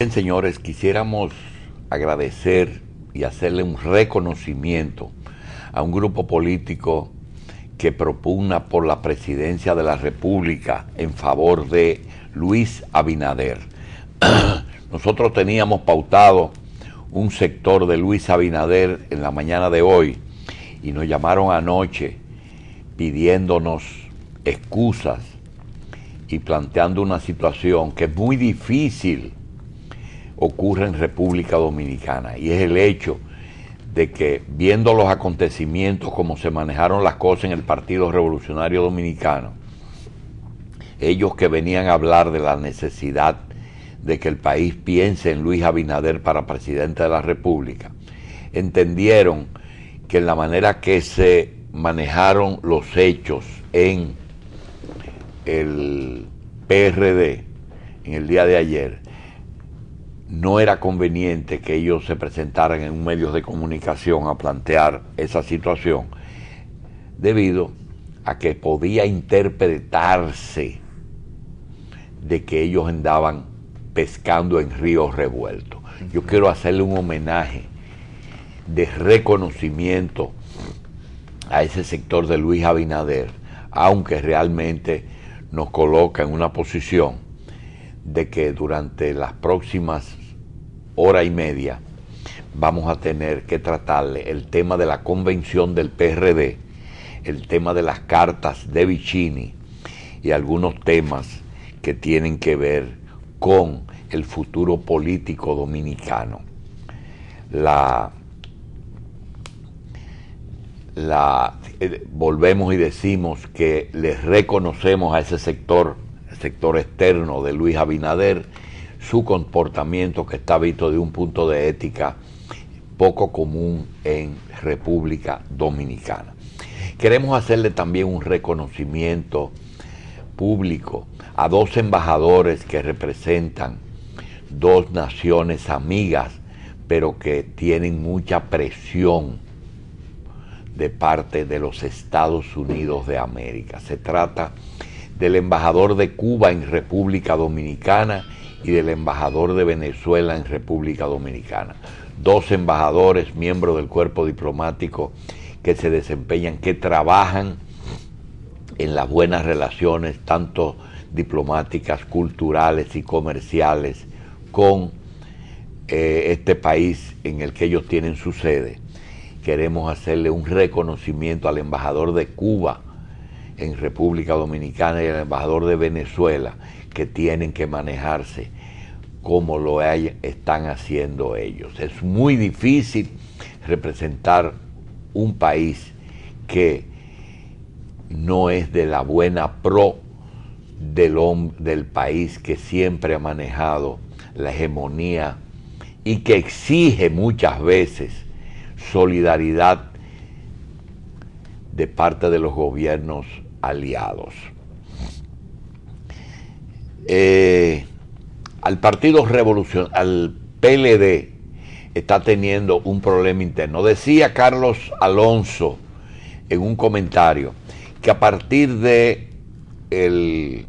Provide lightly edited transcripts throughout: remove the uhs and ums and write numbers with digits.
Bien, señores, quisiéramos agradecer y hacerle un reconocimiento a un grupo político que propugna por la presidencia de la República en favor de Luis Abinader. Nosotros teníamos pautado un sector de Luis Abinader en la mañana de hoy y nos llamaron anoche pidiéndonos excusas y planteando una situación que es muy difícil ocurre en República Dominicana, y es el hecho de que, viendo los acontecimientos, como se manejaron las cosas en el Partido Revolucionario Dominicano, ellos que venían a hablar de la necesidad de que el país piense en Luis Abinader para presidente de la República, entendieron que en la manera que se manejaron los hechos en el PRD en el día de ayer, no era conveniente que ellos se presentaran en un medio de comunicación a plantear esa situación, debido a que podía interpretarse de que ellos andaban pescando en ríos revueltos. Yo quiero hacerle un homenaje de reconocimiento a ese sector de Luis Abinader, aunque realmente nos coloca en una posición de que durante las próximas hora y media vamos a tener que tratarle el tema de la convención del PRD, el tema de las cartas de Vicini y algunos temas que tienen que ver con el futuro político dominicano. Volvemos y decimos que les reconocemos a ese sector, el sector externo de Luis Abinader, su comportamiento que está visto de un punto de ética poco común en República Dominicana. Queremos hacerle también un reconocimiento público a dos embajadores que representan dos naciones amigas, pero que tienen mucha presión de parte de los Estados Unidos de América. Se trata del embajador de Cuba en República Dominicana y del embajador de Venezuela en República Dominicana. Dos embajadores, miembros del cuerpo diplomático, que se desempeñan, que trabajan en las buenas relaciones, tanto diplomáticas, culturales y comerciales, con este país en el que ellos tienen su sede. Queremos hacerle un reconocimiento al embajador de Cuba en República Dominicana y al embajador de Venezuela, que tienen que manejarse como lo están haciendo ellos. Es muy difícil representar un país que no es de la buena pro del país que siempre ha manejado la hegemonía y que exige muchas veces solidaridad de parte de los gobiernos aliados. Al Partido Revolucionario, al PLD, está teniendo un problema interno. Decía Carlos Alonso en un comentario que a partir de el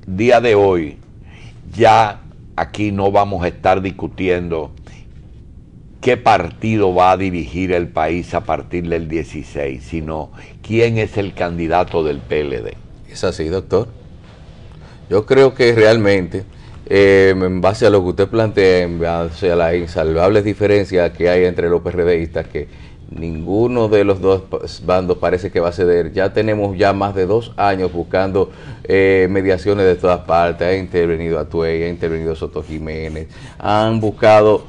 día de hoy ya aquí no vamos a estar discutiendo qué partido va a dirigir el país a partir del 16, sino quién es el candidato del PLD. Es así, doctor. Yo creo que realmente, en base a lo que usted plantea, en base a las insalvables diferencias que hay entre los PRDistas, que ninguno de los dos bandos parece que va a ceder. Ya tenemos ya más de 2 años buscando mediaciones de todas partes. Ha intervenido Atuey, ha intervenido Soto Jiménez, han buscado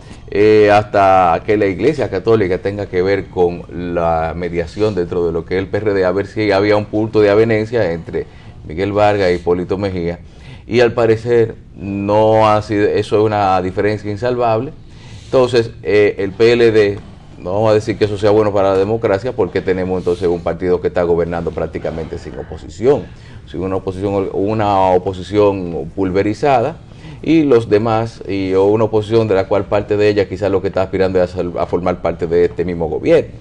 hasta que la Iglesia Católica tenga que ver con la mediación dentro de lo que es el PRD, a ver si había un punto de avenencia entre Miguel Vargas y Hipólito Mejía, y al parecer no ha sido, eso es una diferencia insalvable. Entonces el PLD, no vamos a decir que eso sea bueno para la democracia, porque tenemos entonces un partido que está gobernando prácticamente sin oposición, una oposición pulverizada, y los demás, o una oposición de la cual parte de ella quizás lo que está aspirando es a formar parte de este mismo gobierno.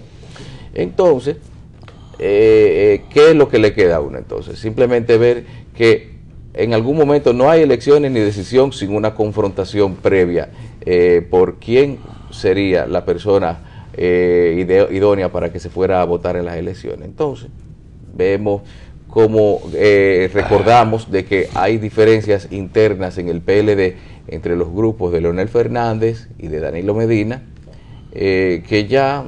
Entonces, ¿qué es lo que le queda a uno entonces? Simplemente ver que en algún momento no hay elecciones ni decisión sin una confrontación previa por quién sería la persona idónea para que se fuera a votar en las elecciones. Entonces, vemos como recordamos de que hay diferencias internas en el PLD entre los grupos de Leonel Fernández y de Danilo Medina, que ya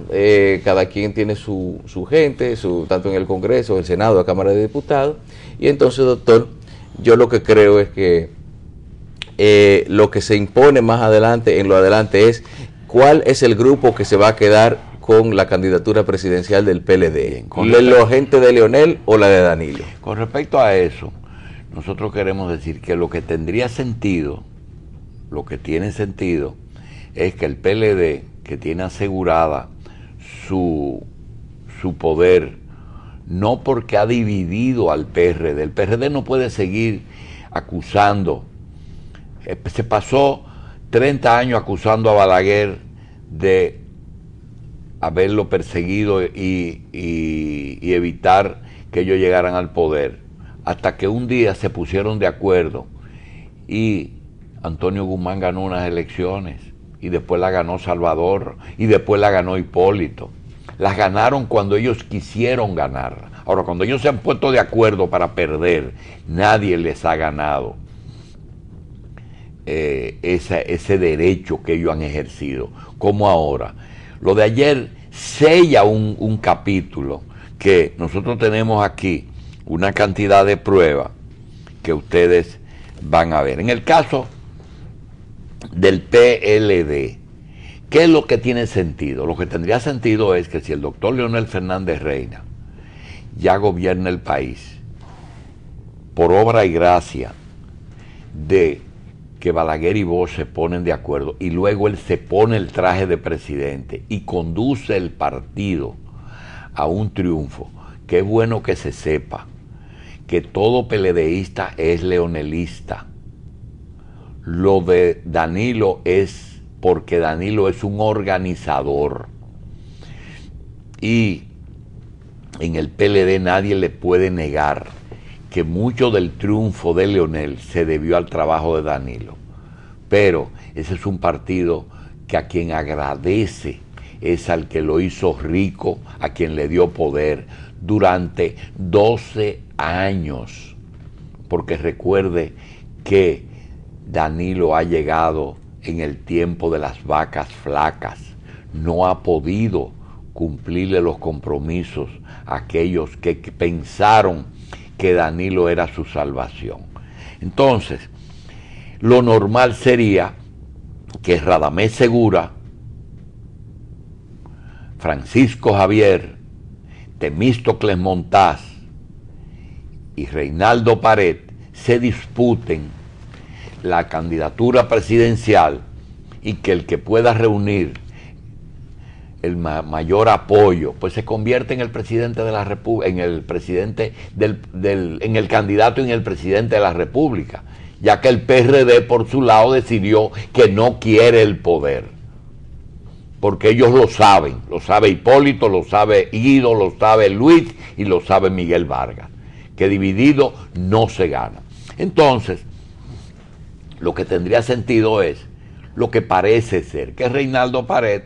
cada quien tiene su gente, tanto en el Congreso, el Senado, la Cámara de Diputados, y entonces, doctor, yo lo que creo es que lo que se impone más adelante, en lo adelante, es cuál es el grupo que se va a quedar con la candidatura presidencial del PLD, ¿la gente de Leonel o la de Danilo? Con respecto a eso, nosotros queremos decir que lo que tendría sentido, lo que tiene sentido, es que el PLD, que tiene asegurada su poder, no porque ha dividido al PRD, el PRD no puede seguir acusando, se pasó 30 años acusando a Balaguer de haberlo perseguido y evitar que ellos llegaran al poder, hasta que un día se pusieron de acuerdo y Antonio Guzmán ganó unas elecciones y después la ganó Salvador y después la ganó Hipólito. Las ganaron cuando ellos quisieron ganar. Ahora, cuando ellos se han puesto de acuerdo para perder, nadie les ha ganado ese derecho que ellos han ejercido, como ahora. Lo de ayer sella un capítulo que nosotros tenemos aquí, una cantidad de pruebas que ustedes van a ver. En el caso del PLD, ¿qué es lo que tiene sentido? Lo que tendría sentido es que si el doctor Leonel Fernández Reina ya gobierna el país por obra y gracia de que Balaguer y Bosch se ponen de acuerdo y luego él se pone el traje de presidente y conduce el partido a un triunfo, que es bueno que se sepa que todo PLDista es leonelista. Lo de Danilo es porque Danilo es un organizador y en el PLD nadie le puede negar que mucho del triunfo de Leonel se debió al trabajo de Danilo, pero ese es un partido que a quien agradece es al que lo hizo rico, a quien le dio poder durante 12 años, porque recuerde que Danilo ha llegado en el tiempo de las vacas flacas, no ha podido cumplirle los compromisos a aquellos que pensaron que Danilo era su salvación. Entonces, lo normal sería que Radamés Segura, Francisco Javier, Temístocles Montaz y Reinaldo Pared se disputen la candidatura presidencial y que el que pueda reunir el mayor apoyo, pues se convierte en el presidente de la República, en el presidente en el candidato y en el presidente de la República, ya que el PRD por su lado decidió que no quiere el poder, porque ellos lo sabe Hipólito, lo sabe Guido, lo sabe Luis y lo sabe Miguel Vargas, que dividido no se gana. Entonces, lo que tendría sentido es lo que parece ser, que Reinaldo Pared,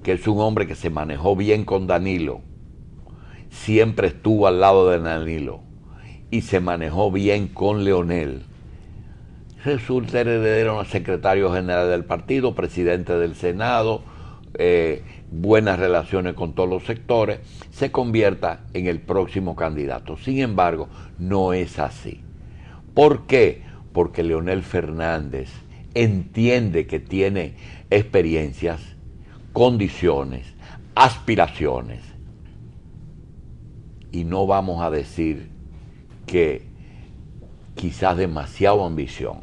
que es un hombre que se manejó bien con Danilo, siempre estuvo al lado de Danilo y se manejó bien con Leonel, resulta heredero secretario general del partido, presidente del Senado, buenas relaciones con todos los sectores, se convierta en el próximo candidato. Sin embargo, no es así. ¿Por qué? Porque Leonel Fernández entiende que tiene experiencias, condiciones, aspiraciones, y no vamos a decir que quizás demasiada ambición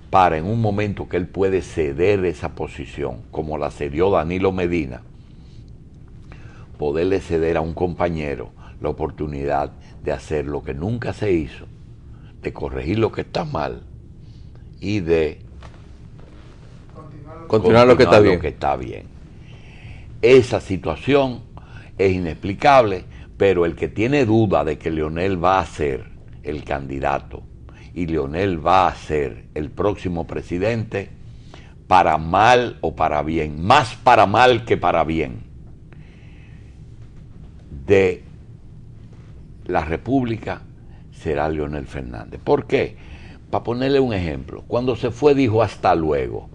para en un momento que él puede ceder esa posición, como la cedió Danilo Medina, poderle ceder a un compañero la oportunidad de hacer lo que nunca se hizo, de corregir lo que está mal y de continuar lo que está bien. Esa situación es inexplicable, pero el que tiene duda de que Leonel va a hacer el candidato y Leonel va a ser el próximo presidente, para mal o para bien, más para mal que para bien, de la República, será Leonel Fernández. ¿Por qué? Para ponerle un ejemplo, cuando se fue dijo hasta luego.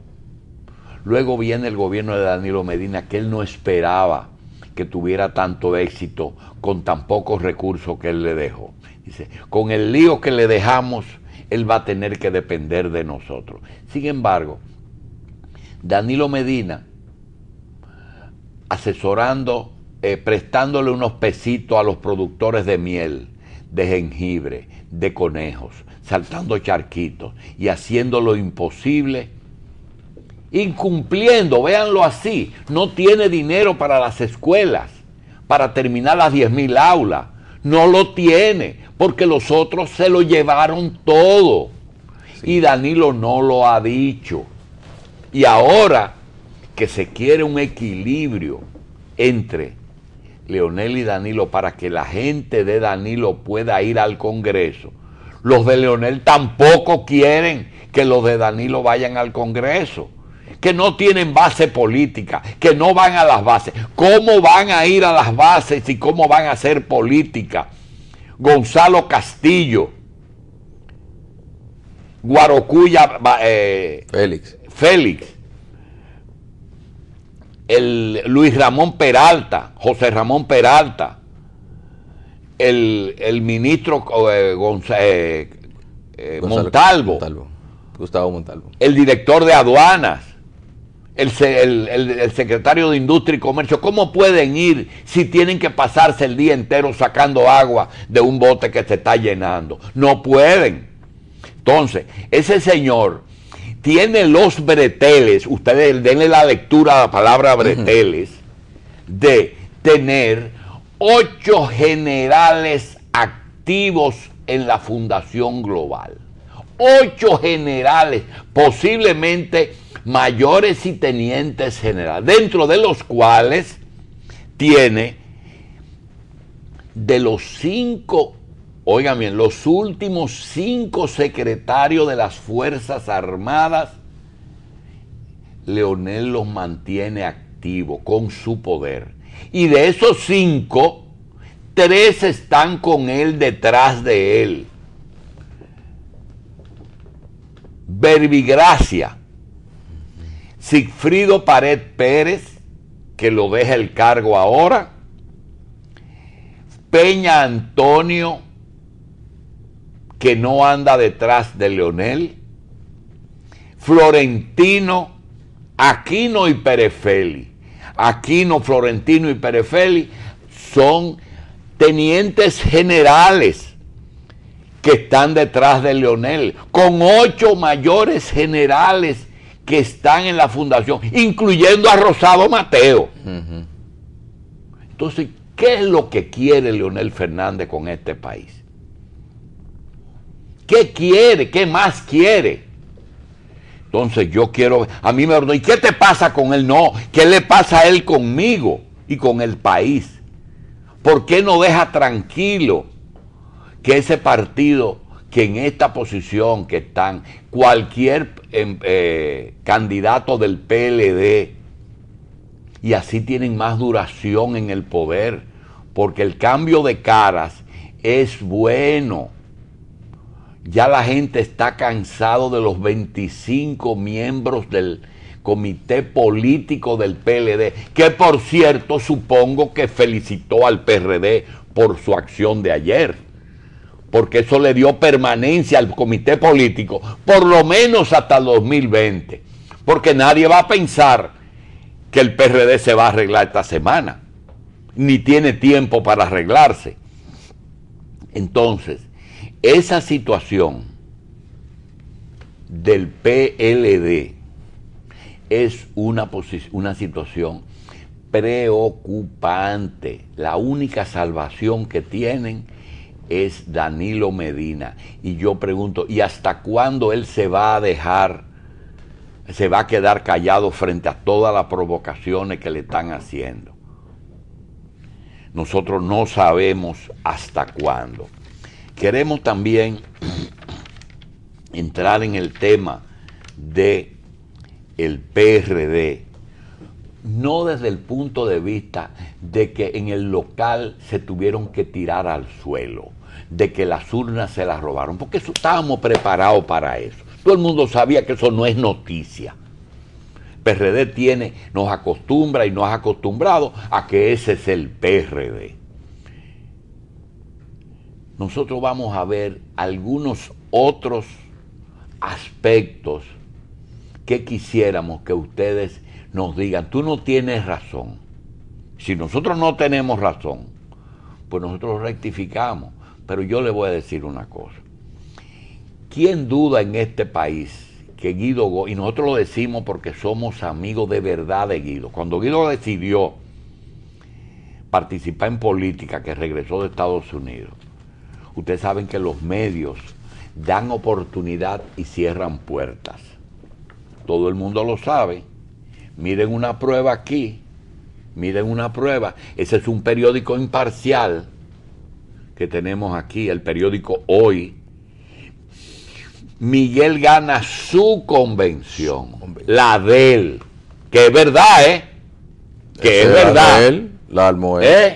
Luego viene el gobierno de Danilo Medina, que él no esperaba que tuviera tanto éxito con tan pocos recursos que él le dejó. Dice, con el lío que le dejamos, él va a tener que depender de nosotros. Sin embargo, Danilo Medina, asesorando, prestándole unos pesitos a los productores de miel, de jengibre, de conejos, saltando charquitos y haciendo lo imposible, incumpliendo, véanlo así, no tiene dinero para las escuelas, para terminar las 10.000 aulas, no lo tiene, porque los otros se lo llevaron todo, sí. Y Danilo no lo ha dicho. Y ahora que se quiere un equilibrio entre Leonel y Danilo para que la gente de Danilo pueda ir al Congreso, los de Leonel tampoco quieren que los de Danilo vayan al Congreso, que no tienen base política, que no van a las bases. ¿Cómo van a ir a las bases y cómo van a hacer política? Gonzalo Castillo, Guarocuya, Félix, Luis Ramón Peralta, José Ramón Peralta, el ministro Montalvo, Gustavo Montalvo, el director de aduanas, el secretario de Industria y Comercio. ¿Cómo pueden ir si tienen que pasarse el día entero sacando agua de un bote que se está llenando? No pueden. Entonces, ese señor tiene los breteles, ustedes denle la lectura a la palabra breteles, de tener 8 generales activos en la Fundación Global. 8 generales, posiblemente mayores y tenientes generales, dentro de los cuales tiene de los 5, oigan bien, los últimos 5 secretarios de las Fuerzas Armadas, Leonel los mantiene activos con su poder. Y de esos 5, 3 están con él, detrás de él. Verbigracia, Sigfrido Pared Pérez, que lo deja el cargo ahora, Peña Antonio, que no anda detrás de Leonel, Florentino, Aquino y Perefeli. Aquino, Florentino y Perefeli son tenientes generales que están detrás de Leonel, con 8 mayores generales que están en la fundación, incluyendo a Rosado Mateo. Entonces, ¿qué es lo que quiere Leonel Fernández con este país? ¿Qué quiere? ¿Qué más quiere? Entonces yo quiero, a mí me preguntan, ¿y qué te pasa con él? No, ¿qué le pasa a él conmigo y con el país? ¿Por qué no deja tranquilo que ese partido, que en esta posición que están, cualquier candidato del PLD, y así tienen más duración en el poder, porque el cambio de caras es bueno? Ya la gente está cansado de los 25 miembros del comité político del PLD, que por cierto supongo que felicitó al PRD por su acción de ayer, porque eso le dio permanencia al comité político, por lo menos hasta el 2020, porque nadie va a pensar que el PRD se va a arreglar esta semana, ni tiene tiempo para arreglarse. Entonces, esa situación del PLD es una situación preocupante. La única salvación que tienen es Danilo Medina. Y yo pregunto, ¿y hasta cuándo él se va a quedar callado frente a todas las provocaciones que le están haciendo? Nosotros no sabemos hasta cuándo. queremos también entrar en el tema de el PRD, no desde el punto de vista de que en el local se tuvieron que tirar al suelo, de que las urnas se las robaron, porque eso, estábamos preparados para eso. Todo el mundo sabía que eso no es noticia. PRD nos acostumbra y nos ha acostumbrado a que ese es el PRD. Nosotros vamos a ver algunos otros aspectos que quisiéramos que ustedes nos digan. Tú no tienes razón. Si nosotros no tenemos razón, pues nosotros rectificamos. Pero yo le voy a decir una cosa. ¿Quién duda en este país que Guido Gómez, y nosotros lo decimos porque somos amigos de verdad de Guido, cuando Guido decidió participar en política, que regresó de Estados Unidos, ustedes saben que los medios dan oportunidad y cierran puertas. Todo el mundo lo sabe. Miren una prueba aquí, miren una prueba. Ese es un periódico imparcial que tenemos aquí, el periódico Hoy. Miguel gana su convención, la de él, que es verdad, que es verdad. Él, la armó él.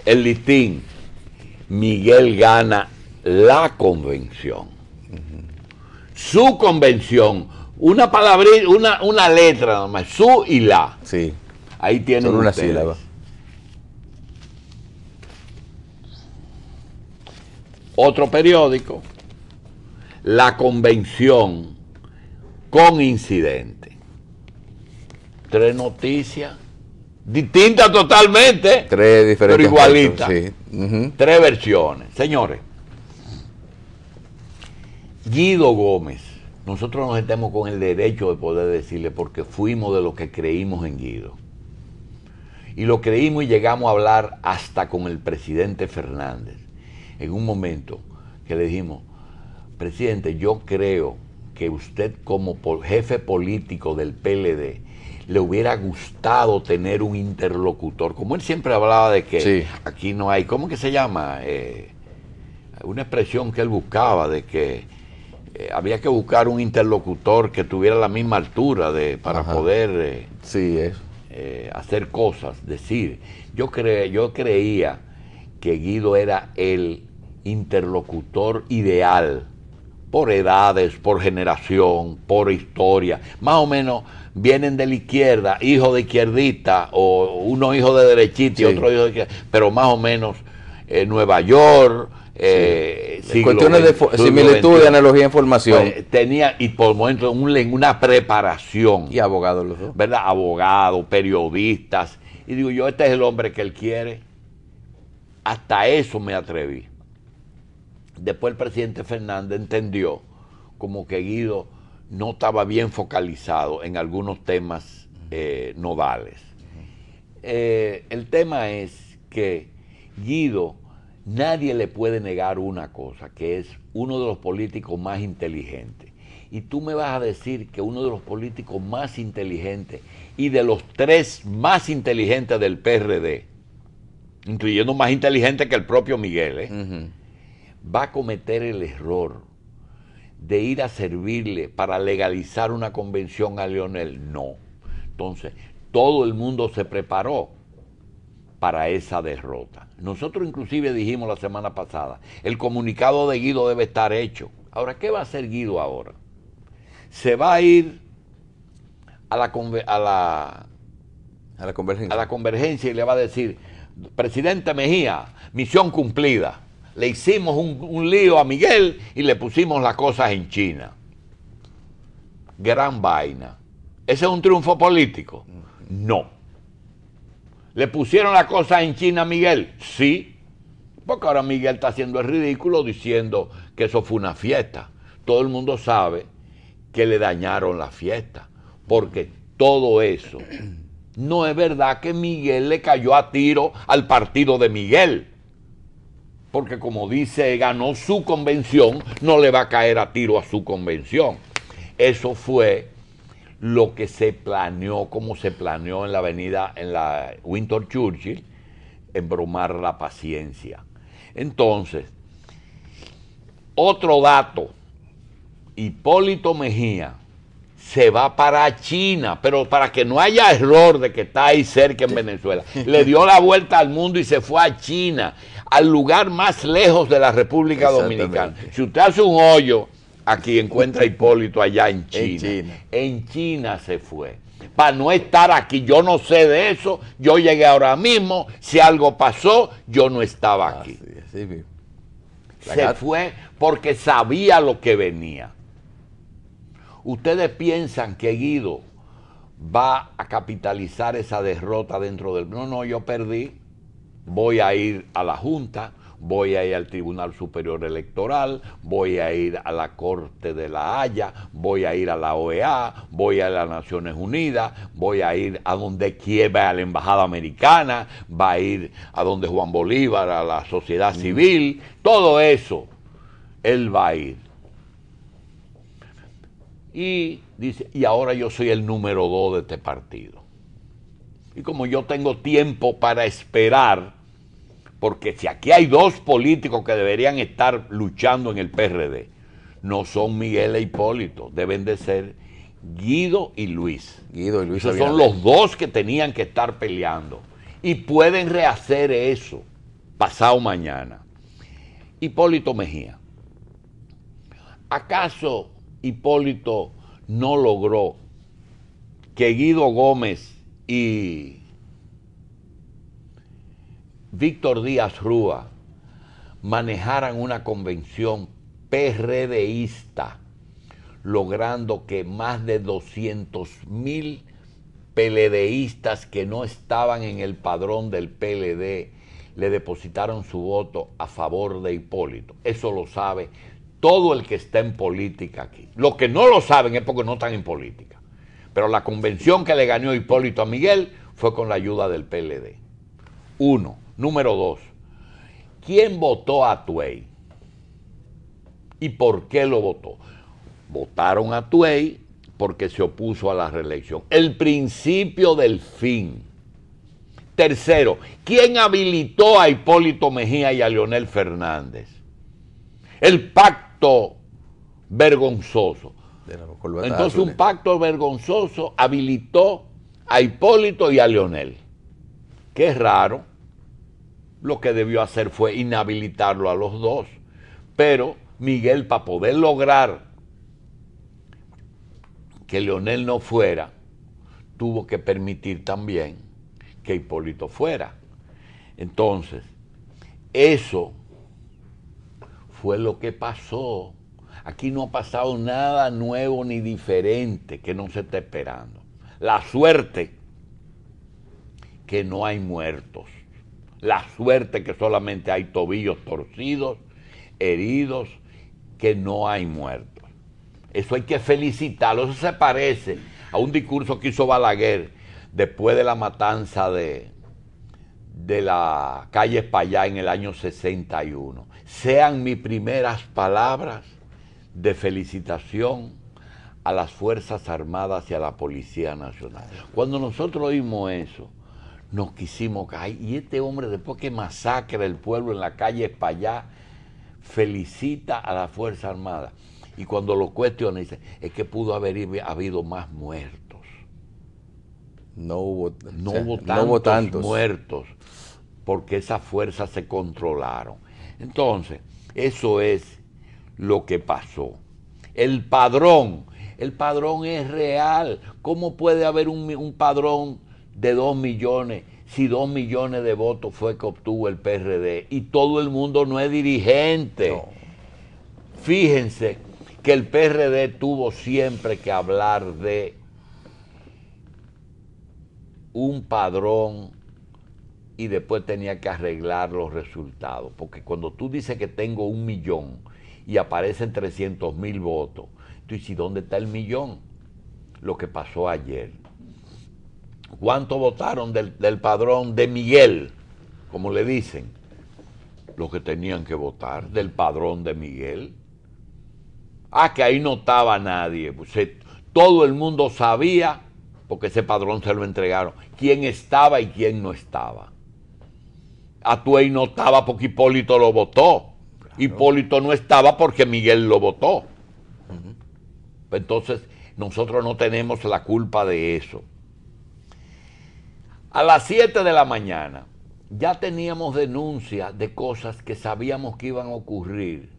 El listín, Miguel gana la convención. Su convención, una palabrita, una letra nada más, su y la. Sí. Ahí tienen Solo una ustedes. sílaba. Otro periódico, la convención con incidente. 3 noticias distintas totalmente, 3 diferentes, pero igualitas. Sí. 3 versiones. Señores, Guido Gómez, nosotros nos sentemos con el derecho de poder decirle, porque fuimos de los que creímos en Guido. Y lo creímos y llegamos a hablar hasta con el presidente Fernández. En un momento que le dijimos, presidente, yo creo que usted como jefe político del PLD le hubiera gustado tener un interlocutor, como él siempre hablaba de que sí, aquí no hay, ¿cómo que se llama? Una expresión que él buscaba de que había que buscar un interlocutor que tuviera la misma altura para poder sí, eso. Hacer cosas, decir. Yo creía que Guido era el interlocutor ideal, por edades, por generación, por historia. Más o menos vienen de la izquierda, hijo de izquierdista, o uno hijo de derechista y otro hijo de izquierda, pero más o menos Nueva York, cuestiones de similitud y analogía en formación. Pues, tenía, y por momentos una preparación. Y abogados los dos. ¿Verdad? Abogados, periodistas. Y digo yo, este es el hombre que él quiere. Hasta eso me atreví. Después el presidente Fernández entendió como que Guido no estaba bien focalizado en algunos temas nodales. El tema es que Guido, nadie le puede negar una cosa, que es uno de los políticos más inteligentes. Y tú me vas a decir que uno de los políticos más inteligentes y de los 3 más inteligentes del PRD, incluyendo más inteligente que el propio Miguel, va a cometer el error de ir a servirle para legalizar una convención a Leonel. No. Entonces, todo el mundo se preparó para esa derrota. Nosotros inclusive dijimos la semana pasada, el comunicado de Guido debe estar hecho. Ahora, ¿qué va a hacer Guido ahora? Se va a ir a la convergencia y le va a decir, presidente Mejía, misión cumplida. Le hicimos un lío a Miguel y le pusimos las cosas en China. Gran vaina. ¿Ese es un triunfo político? No. ¿Le pusieron las cosas en China a Miguel? Sí. Porque ahora Miguel está haciendo el ridículo diciendo que eso fue una fiesta. Todo el mundo sabe que le dañaron la fiesta. Porque todo eso no es verdad que Miguel le cayó a tiro al partido de Miguel. Porque como dice, ganó su convención, no le va a caer a tiro a su convención. Eso fue lo que se planeó, como se planeó en la Winston Churchill, embromar la paciencia. Entonces, otro dato, Hipólito Mejía se va para China, pero para que no haya error de que está ahí cerca en Venezuela, le dio la vuelta al mundo y se fue a China, al lugar más lejos de la República Dominicana. Si usted hace un hoyo, aquí encuentra a Hipólito allá en China. En China se fue. Para no estar aquí, yo no sé de eso, yo llegué ahora mismo, si algo pasó, yo no estaba aquí. Se fue porque sabía lo que venía. ¿Ustedes piensan que Guido va a capitalizar esa derrota dentro del... No, yo perdí, voy a ir a la Junta, voy a ir al Tribunal Superior Electoral, voy a ir a la Corte de la Haya, voy a ir a la OEA, voy a ir a las Naciones Unidas, voy a ir a donde quiera, a la Embajada Americana, va a ir a donde Juan Bolívar, a la sociedad civil, todo eso, él va a ir. Y dice, y ahora yo soy el número 2 de este partido. Y como yo tengo tiempo para esperar, porque si aquí hay dos políticos que deberían estar luchando en el PRD, no son Miguel e Hipólito, deben de ser Guido y Luis. Esos son los dos que tenían que estar peleando. Y pueden rehacer eso pasado mañana. Hipólito Mejía. ¿Acaso Hipólito no logró que Guido Gómez y Víctor Díaz Rúa manejaran una convención PRDista, logrando que más de 200,000 PLDistas que no estaban en el padrón del PLD le depositaron su voto a favor de Hipólito? Eso lo sabe todo el que está en política aquí. Los que no lo saben es porque no están en política. Pero la convención que le ganó Hipólito a Miguel fue con la ayuda del PLD. Uno. Número 2. ¿Quién votó a Atuey? ¿Y por qué lo votó? Votaron a Atuey porque se opuso a la reelección. El principio del fin. Tercero, ¿quién habilitó a Hipólito Mejía y a Leonel Fernández? El pacto vergonzoso. Entonces un pacto vergonzoso habilitó a Hipólito y a Leonel. Qué raro. Lo que debió hacer fue inhabilitarlo a los dos. Pero Miguel, para poder lograr que Leonel no fuera, tuvo que permitir también que Hipólito fuera. Entonces, eso fue lo que pasó. Aquí no ha pasado nada nuevo ni diferente que no se esté esperando. La suerte que no hay muertos. La suerte que solamente hay tobillos torcidos, heridos, que no hay muertos. Eso hay que felicitarlo. Eso se parece a un discurso que hizo Balaguer después de la matanza de la calle Espaillá en el año 61. Sean mis primeras palabras de felicitación a las Fuerzas Armadas y a la Policía Nacional. Cuando nosotros oímos eso, nos quisimos caer. Y este hombre, después que masacra el pueblo en la calle Espaillá, felicita a la Fuerza Armada. Y cuando lo cuestiona, dice, es que pudo haber habido más muertos. No hubo tantos muertos, porque esas fuerzas se controlaron. Entonces, eso es lo que pasó. El padrón es real. ¿Cómo puede haber un padrón de 2 millones si 2 millones de votos fue que obtuvo el PRD? Y todo el mundo no es dirigente. No. Fíjense que el PRD tuvo siempre que hablar de un padrón y después tenía que arreglar los resultados. Porque cuando tú dices que tengo 1 millón y aparecen 300,000 votos, tú dices, ¿dónde está el millón? Lo que pasó ayer. ¿Cuánto votaron del padrón de Miguel? Como le dicen. Los que tenían que votar del padrón de Miguel. Ah, que ahí no estaba nadie. Pues, todo el mundo sabía, porque ese padrón se lo entregaron, quién estaba y quién no estaba. Atuey no estaba porque Hipólito lo votó. Claro. Hipólito no estaba porque Miguel lo votó. Entonces, nosotros no tenemos la culpa de eso. A las 7 de la mañana ya teníamos denuncias de cosas que sabíamos que iban a ocurrir.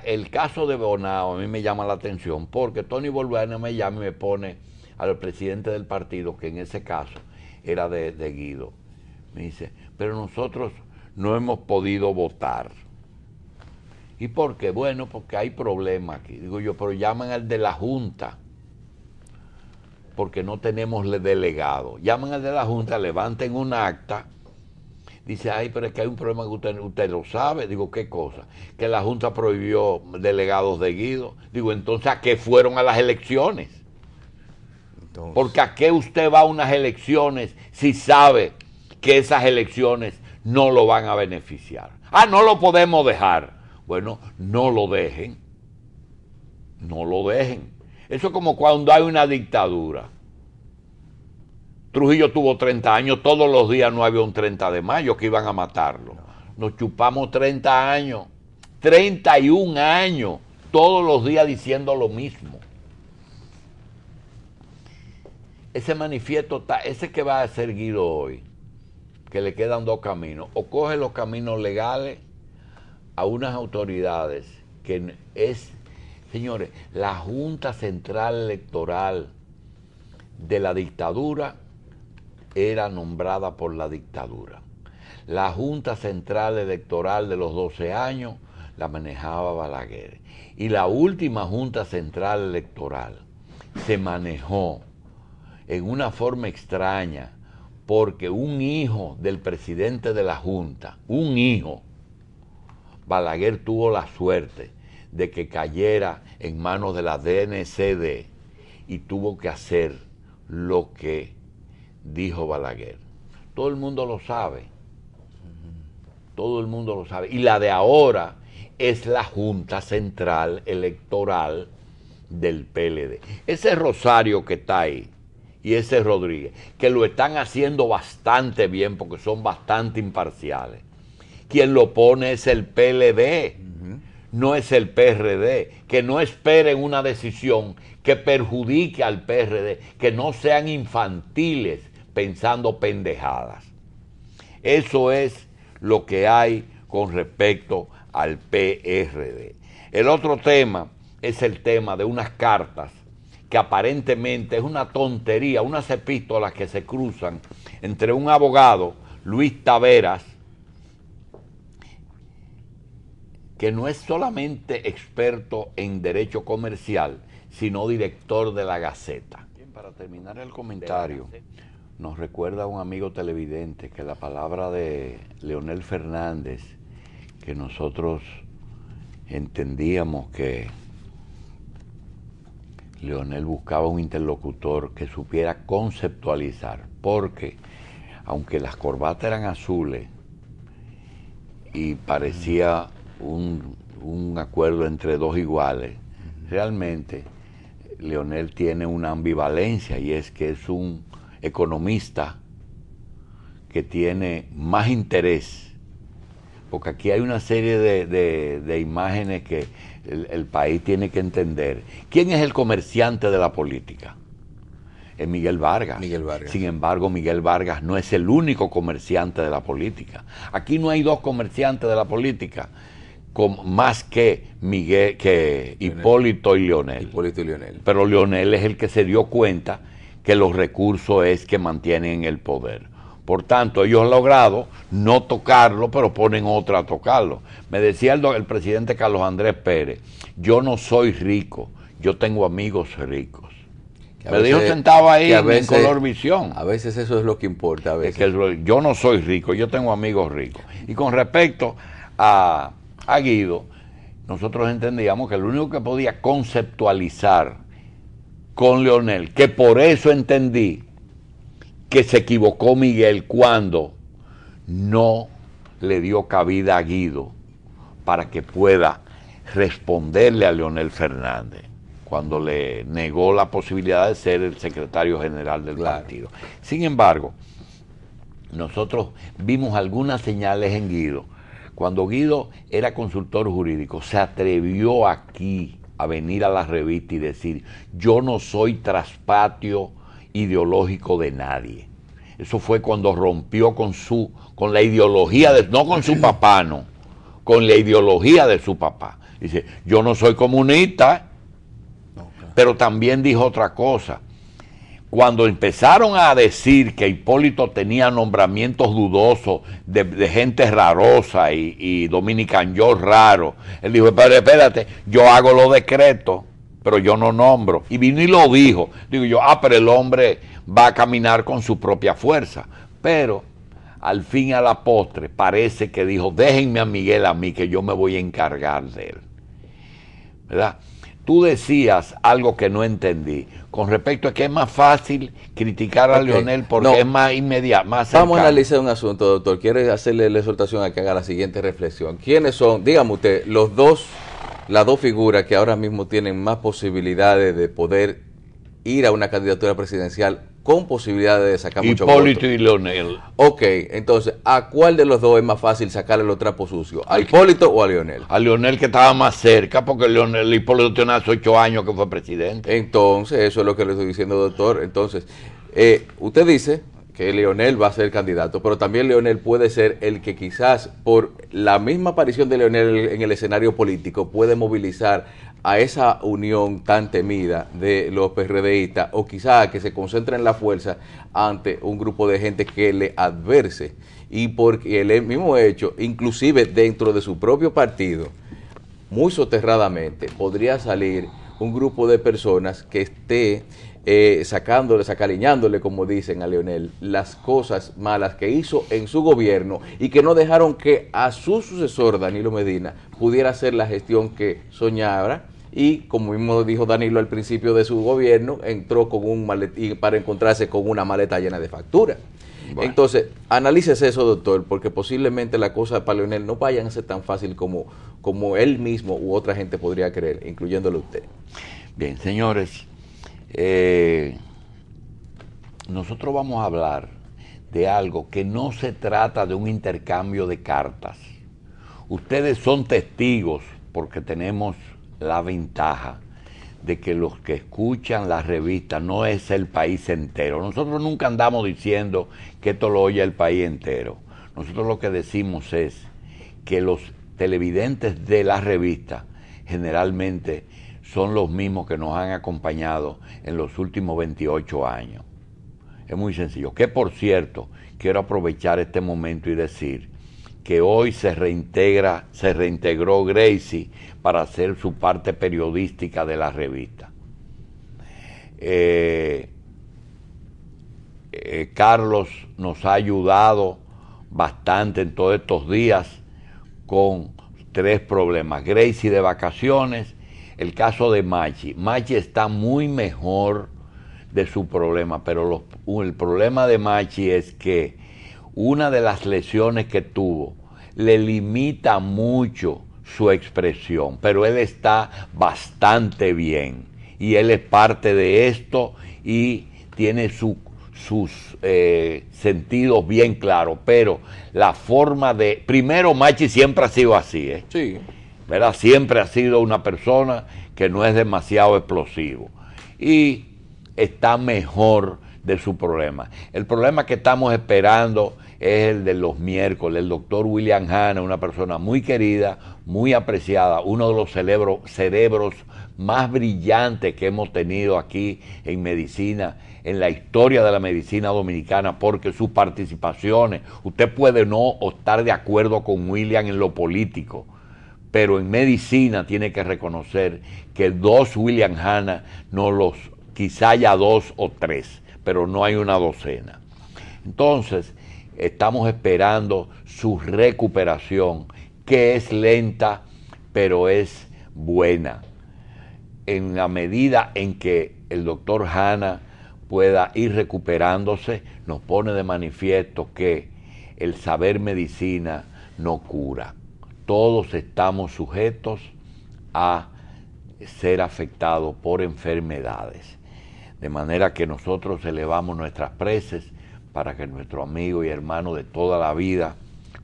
El caso de Bonao a mí me llama la atención porque Tony Bolvena me llama y me pone al presidente del partido, que en ese caso era de Guido. Me dice, pero nosotros no hemos podido votar. ¿Y por qué? Bueno, porque hay problemas aquí. Digo yo, pero llaman al de la Junta, porque no tenemos delegado. Llaman al de la Junta, levanten un acta. Dice, ay, pero es que hay un problema que usted lo sabe. Digo, ¿qué cosa? Que la Junta prohibió delegados de Guido. Digo, entonces, ¿a qué fueron a las elecciones? Entonces, porque ¿a qué usted va a unas elecciones si sabe que esas elecciones no lo van a beneficiar? Ah, no lo podemos dejar. Bueno, no lo dejen. No lo dejen. Eso es como cuando hay una dictadura. Trujillo tuvo 30 años, todos los días no había un 30 de mayo que iban a matarlo. Nos chupamos 30 años, 31 años, todos los días diciendo lo mismo. Ese manifiesto, ese que va a ser Guido hoy, que le quedan dos caminos, o coge los caminos legales a unas autoridades que es, señores, la Junta Central Electoral de la dictadura era nombrada por la dictadura. La Junta Central Electoral de los 12 años la manejaba Balaguer. Y la última Junta Central Electoral se manejó en una forma extraña porque un hijo del presidente de la Junta, un hijo, Balaguer tuvo la suerte de que cayera en manos de la DNCD y tuvo que hacer lo que dijo Balaguer. Todo el mundo lo sabe. Todo el mundo lo sabe. Y la de ahora es la Junta Central Electoral del PLD. Ese Rosario que está ahí y ese Rodríguez, que lo están haciendo bastante bien porque son bastante imparciales. Quien lo pone es el PLD, no es el PRD. Que no esperen una decisión que perjudique al PRD, que no sean infantiles pensando pendejadas. Eso es lo que hay con respecto al PRD. El otro tema es el tema de unas cartas que aparentemente es una tontería, unas epístolas que se cruzan entre un abogado, Luis Taveras, que no es solamente experto en derecho comercial, sino director de la Gaceta. Bien, para terminar el comentario, nos recuerda un amigo televidente que la palabra de Leonel Fernández, que nosotros entendíamos que Leonel buscaba un interlocutor que supiera conceptualizar, porque aunque las corbatas eran azules y parecía un acuerdo entre dos iguales, realmente Leonel tiene una ambivalencia, y es que es un economista que tiene más interés, porque aquí hay una serie de imágenes que el país tiene que entender. ¿Quién es el comerciante de la política? Es Miguel Vargas. Miguel Vargas. Sin embargo, Miguel Vargas no es el único comerciante de la política. Aquí no hay dos comerciantes de la política más que Miguel, que Hipólito y Leonel. Hipólito y Leonel. Pero Leonel es el que se dio cuenta que los recursos es que mantienen el poder. Por tanto, ellos han logrado no tocarlo, pero ponen otra a tocarlo. Me decía el presidente Carlos Andrés Pérez, yo no soy rico, yo tengo amigos ricos. Me dijo sentado ahí en Color Visión. A veces eso es lo que importa. A veces. Es que yo no soy rico, yo tengo amigos ricos. Y con respecto a Guido, nosotros entendíamos que el único que podía conceptualizar con Leonel, que por eso entendí que se equivocó Miguel cuando no le dio cabida a Guido para que pueda responderle a Leonel Fernández, cuando le negó la posibilidad de ser el secretario general del partido. Sin embargo, nosotros vimos algunas señales en Guido. Cuando Guido era consultor jurídico, se atrevió aquí a venir a la revista y decir, yo no soy traspatio ideológico de nadie. Eso fue cuando rompió con la ideología, no con su papá, no, con la ideología de su papá. Dice, yo no soy comunista, pero también dijo otra cosa. Cuando empezaron a decir que Hipólito tenía nombramientos dudosos de gente rarosa y Dominican York raro, él dijo, pero espérate, yo hago los decretos, pero yo no nombro. Y vino y lo dijo. Digo yo, pero el hombre va a caminar con su propia fuerza. Pero al fin y a la postre parece que dijo, déjenme a Miguel a mí, que yo me voy a encargar de él. ¿Verdad? Tú decías algo que no entendí, con respecto a que es más fácil criticar a Leonel porque es más inmediato, más cercano. Vamos a analizar un asunto, doctor. Quiero hacerle la exhortación a que haga la siguiente reflexión. ¿Quiénes son, dígame usted, las dos figuras que ahora mismo tienen más posibilidades de poder ir a una candidatura presidencial con posibilidades de sacar mucho voto? Hipólito y Leonel. Ok, entonces, ¿a cuál de los dos es más fácil sacarle los trapos sucios? ¿A Hipólito o a Leonel? A Leonel, que estaba más cerca, porque Hipólito tiene hace 8 años que fue presidente. Entonces, eso es lo que le estoy diciendo, doctor. Entonces, usted dice que Leonel va a ser candidato, pero también Leonel puede ser el que quizás por la misma aparición de Leonel en el escenario político puede movilizar a esa unión tan temida de los PRDistas, o quizás que se concentren la fuerza ante un grupo de gente que le adverse, y porque el mismo hecho, inclusive dentro de su propio partido, muy soterradamente, podría salir un grupo de personas que esté sacaliñándole, como dicen a Leonel, las cosas malas que hizo en su gobierno y que no dejaron que a su sucesor, Danilo Medina, pudiera hacer la gestión que soñara. Y como mismo dijo Danilo al principio de su gobierno, entró con un maletín para encontrarse con una maleta llena de facturas. Bueno. Entonces, analícese eso, doctor, porque posiblemente la cosa para Leonel no vayan a ser tan fácil como él mismo u otra gente podría creer, incluyéndolo usted. Bien, señores, nosotros vamos a hablar de algo que no se trata de un intercambio de cartas. Ustedes son testigos, porque tenemos la ventaja de que los que escuchan la revista no es el país entero. Nosotros nunca andamos diciendo que esto lo oye el país entero. Nosotros lo que decimos es que los televidentes de la revista generalmente son los mismos que nos han acompañado en los últimos 28 años. Es muy sencillo. Que por cierto, quiero aprovechar este momento y decir que hoy se reintegró Gracie para hacer su parte periodística de la revista. Carlos nos ha ayudado bastante en todos estos días con 3 problemas. Gracie de vacaciones, el caso de Machi. Machi está muy mejor de su problema, pero el problema de Machi es que una de las lesiones que tuvo le limita mucho su expresión, pero él está bastante bien y él es parte de esto y tiene sus sentidos bien claros, pero la forma de... Primero, Machi siempre ha sido así, ¿eh? Sí. ¿Verdad? Siempre ha sido una persona que no es demasiado explosivo y está mejor de su problema. El problema que estamos esperando es el de los miércoles. El doctor William Hanna, una persona muy querida, muy apreciada, uno de los cerebros más brillantes que hemos tenido aquí en medicina, en la historia de la medicina dominicana, porque sus participaciones, usted puede no estar de acuerdo con William en lo político, pero en medicina tiene que reconocer que 2 William Hanna, quizá haya 2 o 3, pero no hay una docena. Entonces, estamos esperando su recuperación, que es lenta, pero es buena. En la medida en que el doctor Hanna pueda ir recuperándose, nos pone de manifiesto que el saber medicina no cura. Todos estamos sujetos a ser afectados por enfermedades. De manera que nosotros elevamos nuestras preces para que nuestro amigo y hermano de toda la vida,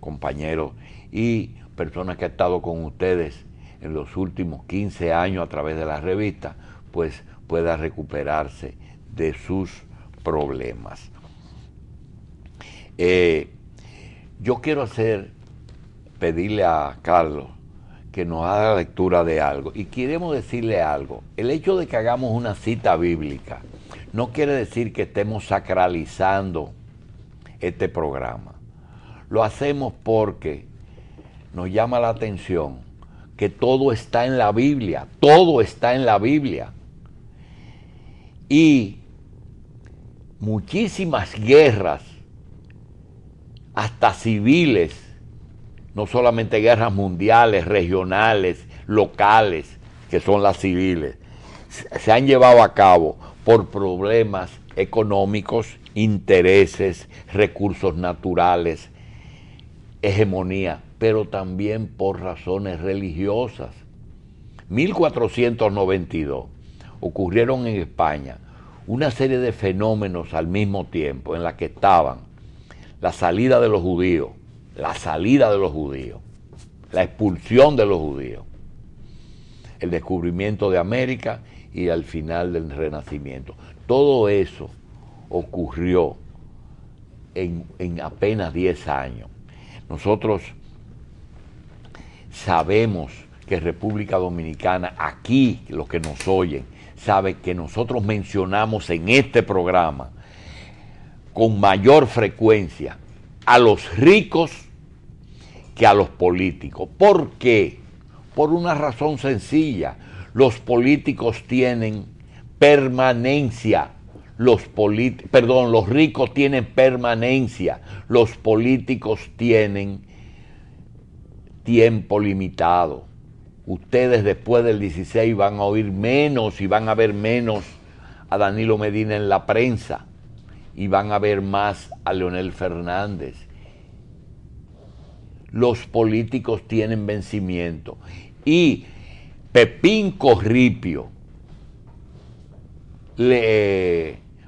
compañeros y personas que han estado con ustedes en los últimos 15 años a través de la revista, pues pueda recuperarse de sus problemas. Yo quiero pedirle a Carlos que nos haga lectura de algo, y queremos decirle algo. El hecho de que hagamos una cita bíblica no quiere decir que estemos sacralizando este programa. Lo hacemos porque nos llama la atención que todo está en la Biblia, todo está en la Biblia. Y muchísimas guerras, hasta civiles, no solamente guerras mundiales, regionales, locales, que son las civiles, se han llevado a cabo por problemas económicos, intereses, recursos naturales, hegemonía, pero también por razones religiosas. 1492 ocurrieron en España una serie de fenómenos al mismo tiempo, en la que estaban la salida de los judíos, la expulsión de los judíos, el descubrimiento de América y al final del Renacimiento. Todo eso ocurrió en apenas 10 años. Nosotros sabemos que República Dominicana, aquí los que nos oyen, saben que nosotros mencionamos en este programa con mayor frecuencia a los ricos que a los políticos. ¿Por qué? Por una razón sencilla. Los políticos tienen permanencia. Los ricos tienen permanencia. Los políticos tienen tiempo limitado. Ustedes después del 16 van a oír menos y van a ver menos a Danilo Medina en la prensa y van a ver más a Leonel Fernández. Los políticos tienen vencimiento. Y Pepín Corripio,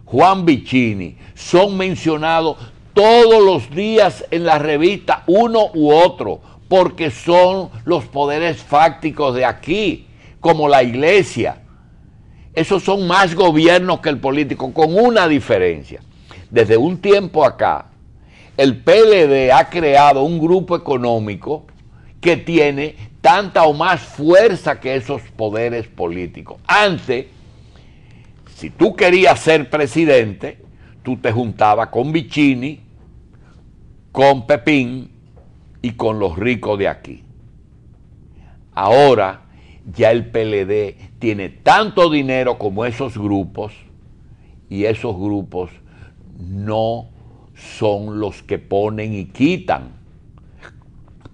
Juan Vicini, son mencionados todos los días en la revista, uno u otro, porque son los poderes fácticos de aquí, como la iglesia. Esos son más gobiernos que el político, con una diferencia. Desde un tiempo acá, el PLD ha creado un grupo económico que tiene tanta o más fuerza que esos poderes políticos. Antes, si tú querías ser presidente, tú te juntabas con Vicini, con Pepín y con los ricos de aquí. Ahora ya el PLD tiene tanto dinero como esos grupos, y esos grupos no son los que ponen y quitan.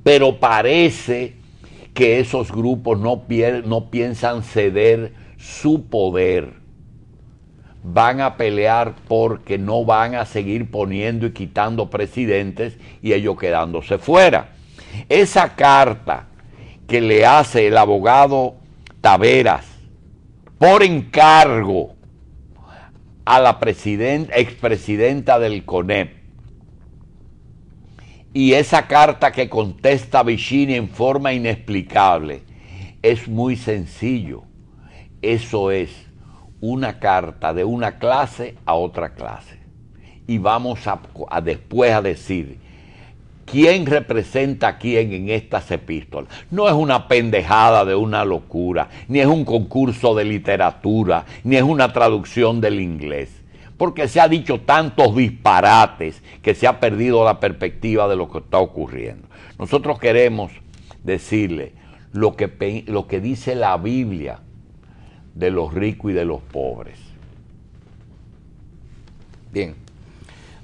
Pero parece que esos grupos no piensan ceder su poder. Van a pelear porque no van a seguir poniendo y quitando presidentes y ellos quedándose fuera. Esa carta que le hace el abogado Taveras por encargo a la expresidenta del CONEP, y esa carta que contesta Vicini en forma inexplicable, es muy sencillo. Eso es una carta de una clase a otra clase. Y vamos a después a decir quién representa a quién en estas epístolas. No es una pendejada de una locura, ni es un concurso de literatura, ni es una traducción del inglés. Porque se ha dicho tantos disparates que se ha perdido la perspectiva de lo que está ocurriendo. Nosotros queremos decirle lo que dice la Biblia de los ricos y de los pobres. Bien,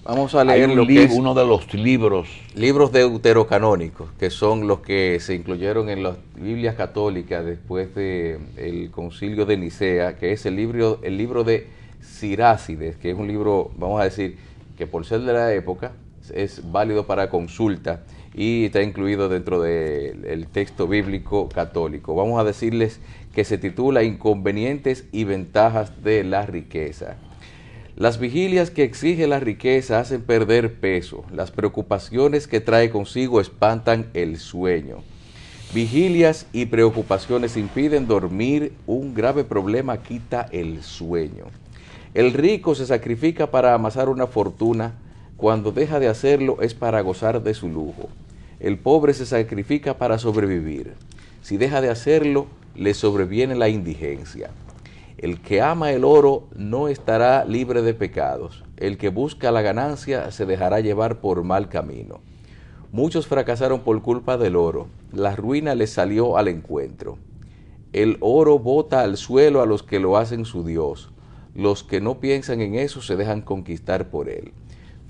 vamos a leer uno de los libros deuterocanónicos, que son los que se incluyeron en las Biblias católicas después del Concilio de Nicea, que es el libro de Sirácides, que es un libro, vamos a decir, que por ser de la época es válido para consulta y está incluido dentro del texto bíblico católico. Vamos a decirles que se titula Inconvenientes y ventajas de la riqueza. Las vigilias que exige la riqueza hacen perder peso. Las preocupaciones que trae consigo espantan el sueño. Vigilias y preocupaciones impiden dormir. Un grave problema quita el sueño. El rico se sacrifica para amasar una fortuna. Cuando deja de hacerlo es para gozar de su lujo. El pobre se sacrifica para sobrevivir. Si deja de hacerlo, le sobreviene la indigencia. El que ama el oro no estará libre de pecados. El que busca la ganancia se dejará llevar por mal camino. Muchos fracasaron por culpa del oro. La ruina les salió al encuentro. El oro bota al suelo a los que lo hacen su Dios. Los que no piensan en eso se dejan conquistar por él.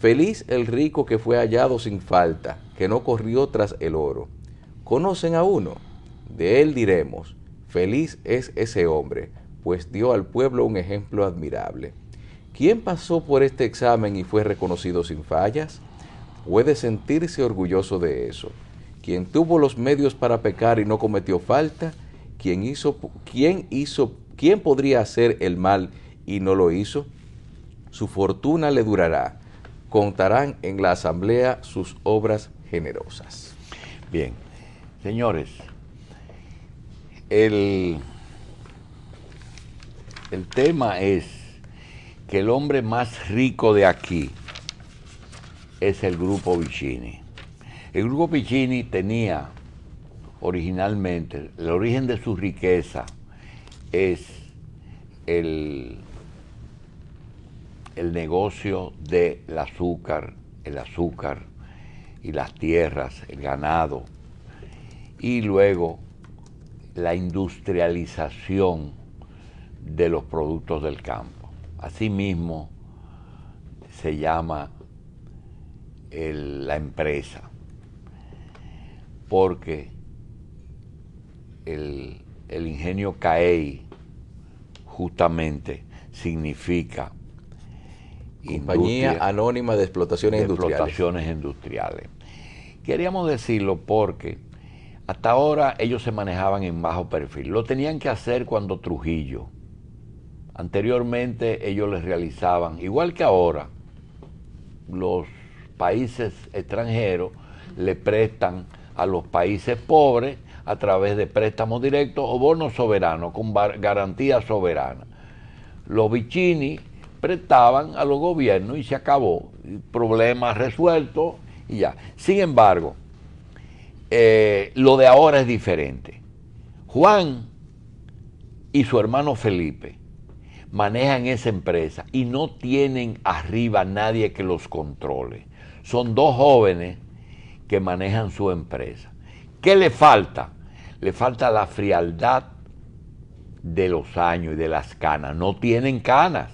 Feliz el rico que fue hallado sin falta, que no corrió tras el oro. ¿Conocen a uno? De él diremos, feliz es ese hombre, pues dio al pueblo un ejemplo admirable. ¿Quién pasó por este examen y fue reconocido sin fallas? Puede sentirse orgulloso de eso. Quien tuvo los medios para pecar y no cometió falta, ¿quién podría hacer el mal y no lo hizo? Su fortuna le durará. Contarán en la asamblea sus obras generosas. Bien, señores, el tema es que el hombre más rico de aquí es el Grupo Vicini. El Grupo Vicini tenía originalmente, el origen de su riqueza es el negocio del azúcar, y las tierras, el ganado, y luego la industrialización de los productos del campo. Asimismo se llama la empresa, porque el ingenio Caey justamente significa Compañía Anónima de Explotaciones Industriales. Queríamos decirlo porque hasta ahora ellos se manejaban en bajo perfil. Lo tenían que hacer cuando Trujillo. Anteriormente ellos les realizaban, igual que ahora, los países extranjeros le prestan a los países pobres a través de préstamos directos o bonos soberanos con garantía soberana. Los Vicini prestaban a los gobiernos y se acabó, problemas resueltos y ya. Sin embargo, lo de ahora es diferente. Juan y su hermano Felipe manejan esa empresa y no tienen arriba nadie que los controle. Son dos jóvenes que manejan su empresa. ¿Qué le falta? Le falta la frialdad de los años y de las canas. No tienen canas.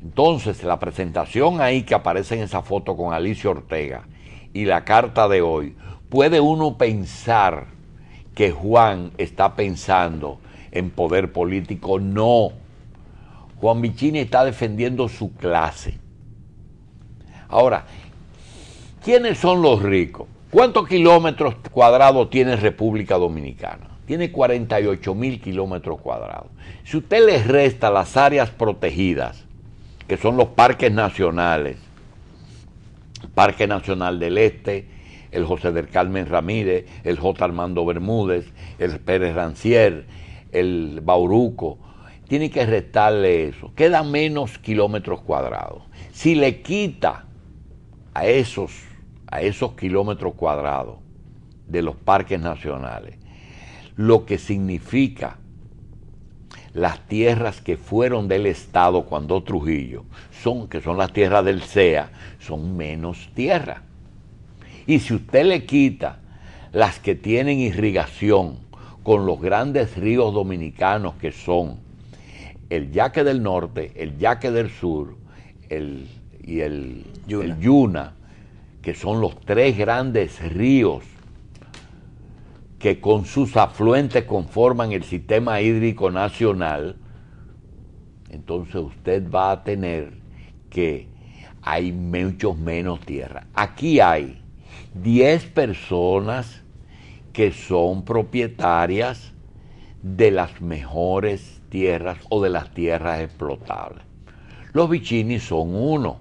Entonces, la presentación ahí que aparece en esa foto con Alicia Ortega y la carta de hoy, puede uno pensar que Juan está pensando en poder político. No. Juan Vicini está defendiendo su clase. Ahora, ¿quiénes son los ricos? ¿Cuántos kilómetros cuadrados tiene República Dominicana? Tiene 48.000 kilómetros cuadrados. Si usted le resta las áreas protegidas, que son los parques nacionales, Parque Nacional del Este, el José del Carmen Ramírez, el J. Armando Bermúdez, el Pérez Rancier, el Bauruco, tiene que restarle eso. Queda menos kilómetros cuadrados. Si le quita a esos kilómetros cuadrados de los parques nacionales, lo que significa las tierras que fueron del Estado cuando Trujillo, que son las tierras del CEA, son menos tierra. Y si usted le quita las que tienen irrigación con los grandes ríos dominicanos que son el Yaque del Norte, el Yaque del Sur y el Yuna, que son los tres grandes ríos que con sus afluentes conforman el sistema hídrico nacional, entonces usted va a tener que hay muchos menos tierra. Aquí hay 10 personas que son propietarias de las mejores tierras o de las tierras explotables. Los Vicini son uno,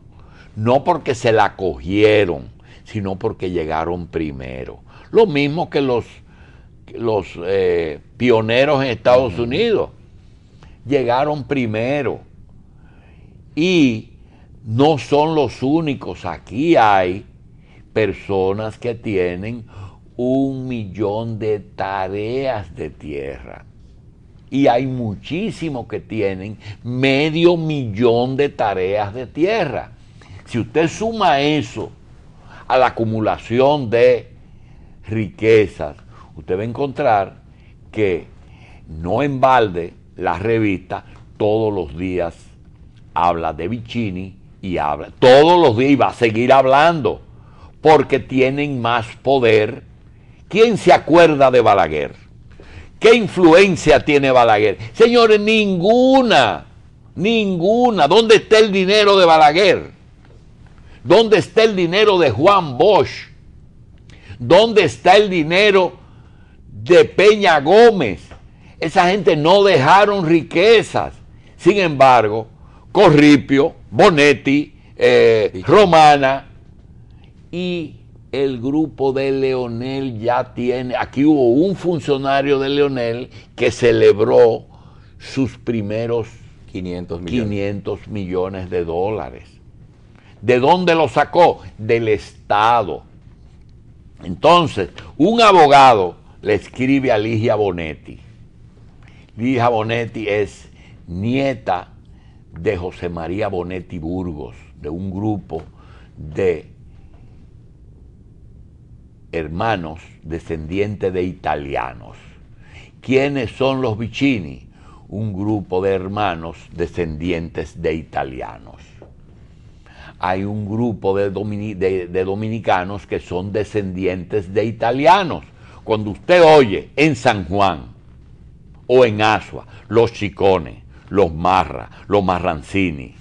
no porque se la cogieron, sino porque llegaron primero. Lo mismo que los pioneros en Estados Unidos, llegaron primero. Y no son los únicos, aquí hay personas que tienen 1 millón de tareas de tierra. Y hay muchísimos que tienen 500.000 de tareas de tierra. Si usted suma eso a la acumulación de riquezas, usted va a encontrar que no en balde la revista todos los días habla de Vicini y habla todos los días y va a seguir hablando porque tienen más poder. ¿Quién se acuerda de Balaguer? ¿Qué influencia tiene Balaguer? Señores, ninguna. ¿Dónde está el dinero de Balaguer? ¿Dónde está el dinero de Juan Bosch? ¿Dónde está el dinero de Peña Gómez? Esa gente no dejaron riquezas. Sin embargo, Corripio, Bonetti, Romana y el grupo de Leonel ya tiene, aquí hubo un funcionario de Leonel que celebró sus primeros 500 millones de dólares. ¿De dónde lo sacó? Del Estado. Entonces, un abogado le escribe a Ligia Bonetti. Ligia Bonetti es nieta de José María Bonetti Burgos, de un grupo de hermanos descendientes de italianos. ¿Quiénes son los Vicini? Un grupo de hermanos descendientes de italianos. Hay un grupo de dominicanos que son descendientes de italianos. Cuando usted oye en San Juan o en Asua, los Chicones, los Marra, los Marrancini,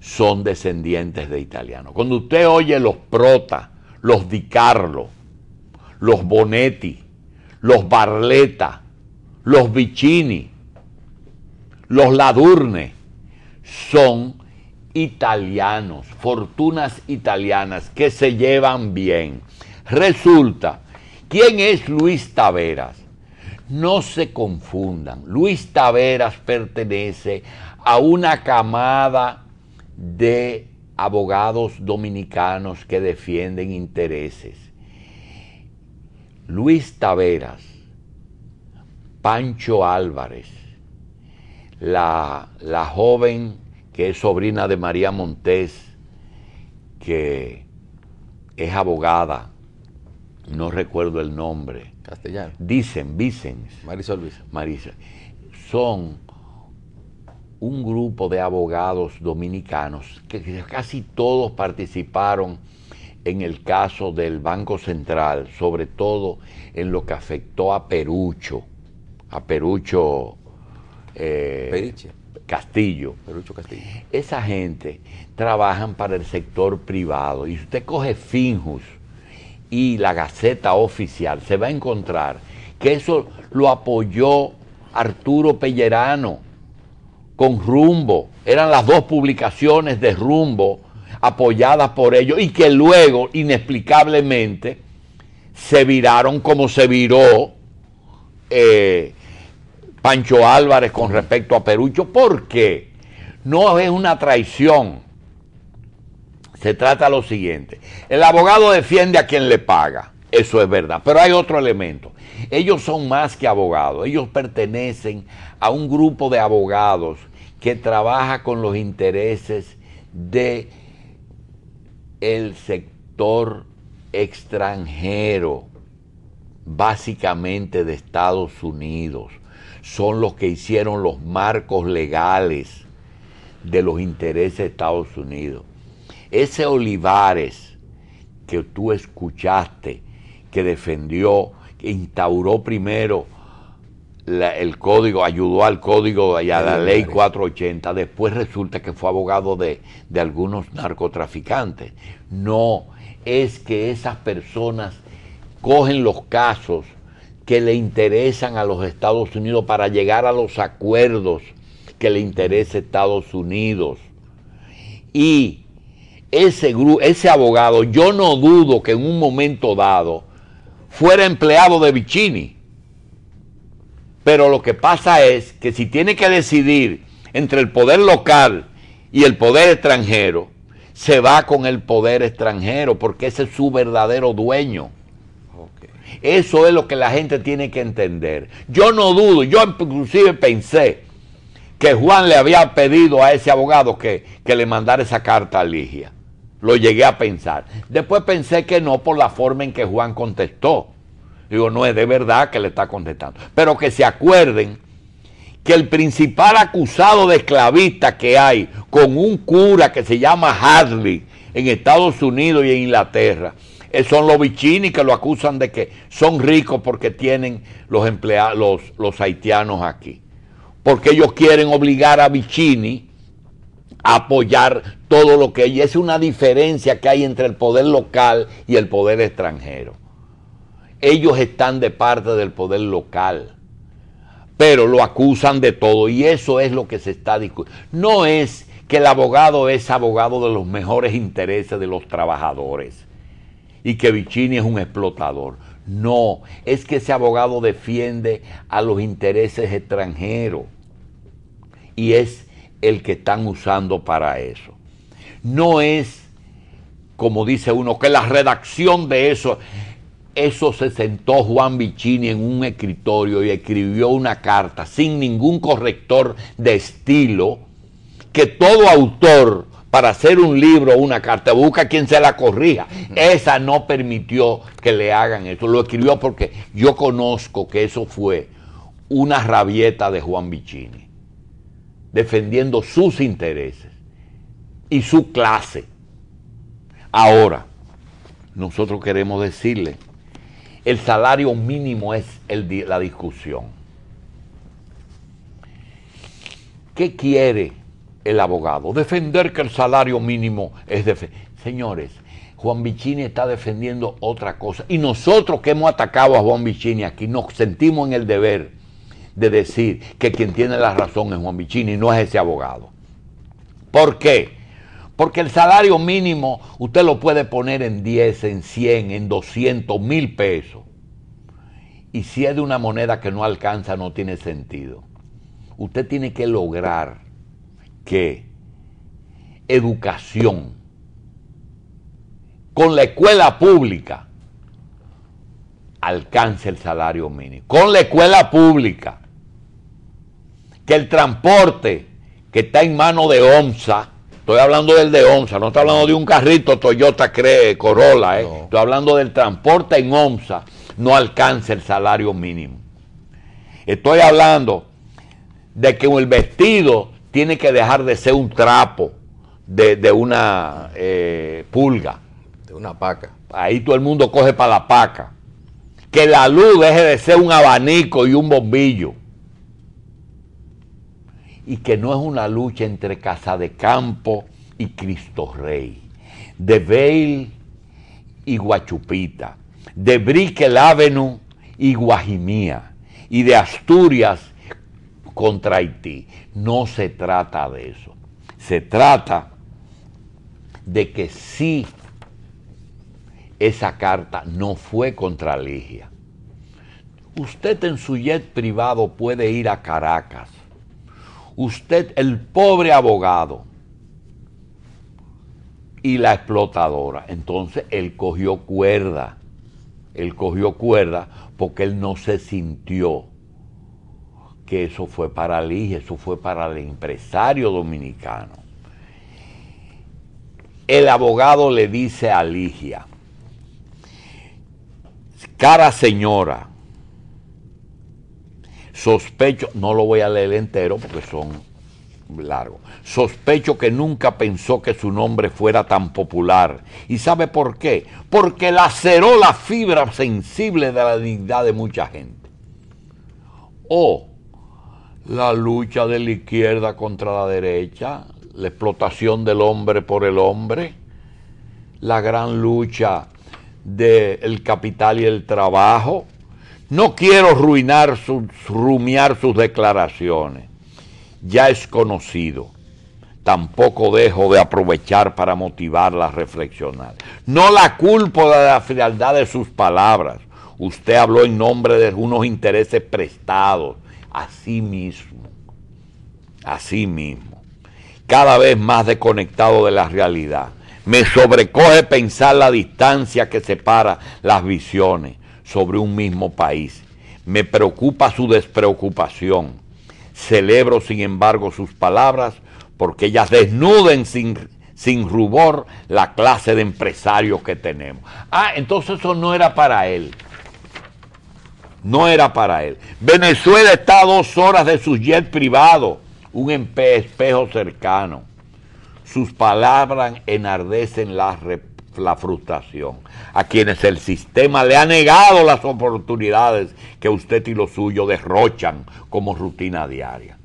son descendientes de italianos. Cuando usted oye los Prota, los Di Carlo, los Bonetti, los Barletta, los Vicini, los Ladurne, son italianos, fortunas italianas que se llevan bien. Resulta, ¿quién es Luis Taveras? No se confundan, Luis Taveras pertenece a una camada de abogados dominicanos que defienden intereses. Luis Taveras, Pancho Álvarez, la joven que es sobrina de María Montés, que es abogada, no recuerdo el nombre. Castellano. Vicens. Marisol. Son un grupo de abogados dominicanos que casi todos participaron en el caso del Banco Central, sobre todo en lo que afectó a Perucho Castillo. Esa gente trabajan para el sector privado. Y si usted coge Finjus y la Gaceta Oficial, se va a encontrar que eso lo apoyó Arturo Pellerano con Rumbo. Eran las dos publicaciones de Rumbo apoyadas por ellos y que luego, inexplicablemente, se viraron como se viró Pancho Álvarez con respecto a Perucho. ¿Por qué? No es una traición. Se trata de lo siguiente. El abogado defiende a quien le paga. Eso es verdad. Pero hay otro elemento. Ellos son más que abogados. Ellos pertenecen a un grupo de abogados que trabaja con los intereses de el sector extranjero, básicamente de Estados Unidos. Son los que hicieron los marcos legales de los intereses de Estados Unidos. Ese Olivares que tú escuchaste, que defendió, que instauró primero el código, ayudó al código y a la ley 480, después resulta que fue abogado de algunos narcotraficantes. No, es que esas personas cogen los casos que le interesan a los Estados Unidos para llegar a los acuerdos que le interesa a Estados Unidos. Y ese abogado, yo no dudo que en un momento dado fuera empleado de Vicini. Pero lo que pasa es que si tiene que decidir entre el poder local y el poder extranjero, se va con el poder extranjero porque ese es su verdadero dueño. Okay. Eso es lo que la gente tiene que entender. Yo no dudo, yo inclusive pensé que Juan le había pedido a ese abogado que le mandara esa carta a Ligia. Lo llegué a pensar. Después pensé que no, por la forma en que Juan contestó. Digo, no es de verdad que le está contestando. Pero que se acuerden que el principal acusado de esclavista que hay con un cura que se llama Hadley en Estados Unidos y en Inglaterra, son los Vicini, que lo acusan de que son ricos porque tienen los haitianos aquí. Porque ellos quieren obligar a Vicini a apoyar todo lo que ella. Es una diferencia que hay entre el poder local y el poder extranjero. Ellos están de parte del poder local, pero lo acusan de todo, y eso es lo que se está discutiendo. No es que el abogado es abogado de los mejores intereses de los trabajadores y que Vicini es un explotador. No, es que ese abogado defiende a los intereses extranjeros y es el que están usando para eso. No es, como dice uno, que la redacción de eso se sentó Juan Vicini en un escritorio y escribió una carta sin ningún corrector de estilo, que todo autor para hacer un libro o una carta busca quien se la corrija. Esa no permitió que le hagan eso. Lo escribió porque yo conozco que eso fue una rabieta de Juan Vicini, defendiendo sus intereses y su clase. Ahora, nosotros queremos decirle, el salario mínimo es la discusión. ¿Qué quiere el abogado? Defender que el salario mínimo es Señores, Juan Vicini está defendiendo otra cosa. Y nosotros que hemos atacado a Juan Vicini aquí, nos sentimos en el deber de decir que quien tiene la razón es Juan Vicini, no es ese abogado. ¿Por qué? Porque el salario mínimo usted lo puede poner en 10, en 100, en 200, 1,000 pesos. Y si es de una moneda que no alcanza, no tiene sentido. Usted tiene que lograr que educación con la escuela pública alcance el salario mínimo. Con la escuela pública. Que el transporte que está en manos de OMSA, estoy hablando del de OMSA, no estoy hablando de un carrito Toyota Corolla, no. Estoy hablando del transporte en OMSA, no alcanza el salario mínimo. Estoy hablando de que el vestido tiene que dejar de ser un trapo de una pulga. De una paca. Ahí todo el mundo coge para la paca. Que la luz deje de ser un abanico y un bombillo. Y que no es una lucha entre Casa de Campo y Cristo Rey, de Vail y Guachupita, de Brickell Avenue y Guajimía, y de Asturias contra Haití. No se trata de eso. Se trata de que sí, esa carta no fue contra Ligia. Usted en su jet privado puede ir a Caracas. Usted, el pobre abogado y la explotadora. Entonces él cogió cuerda. Él cogió cuerda porque él no se sintió que eso fue para Ligia, eso fue para el empresario dominicano. El abogado le dice a Ligia: cara señora, sospecho, no lo voy a leer entero porque son largos, sospecho que nunca pensó que su nombre fuera tan popular. ¿Y sabe por qué? Porque laceró la fibra sensible de la dignidad de mucha gente. La lucha de la izquierda contra la derecha, la explotación del hombre por el hombre, la gran lucha del capital y el trabajo. No quiero rumiar sus declaraciones. Ya es conocido tampoco dejo de aprovechar para motivarla a reflexionar. No la culpo de la frialdad de sus palabras. Usted habló en nombre de unos intereses prestados. Así mismo, cada vez más desconectado de la realidad. Me sobrecoge pensar la distancia que separa las visiones sobre un mismo país. Me preocupa su despreocupación. Celebro, sin embargo, sus palabras porque ellas desnuden sin rubor la clase de empresarios que tenemos. Entonces eso no era para él. No era para él. Venezuela está a 2 horas de su jet privado, un espejo cercano. Sus palabras enardecen la frustración a quienes el sistema le ha negado las oportunidades que usted y los suyos derrochan como rutina diaria.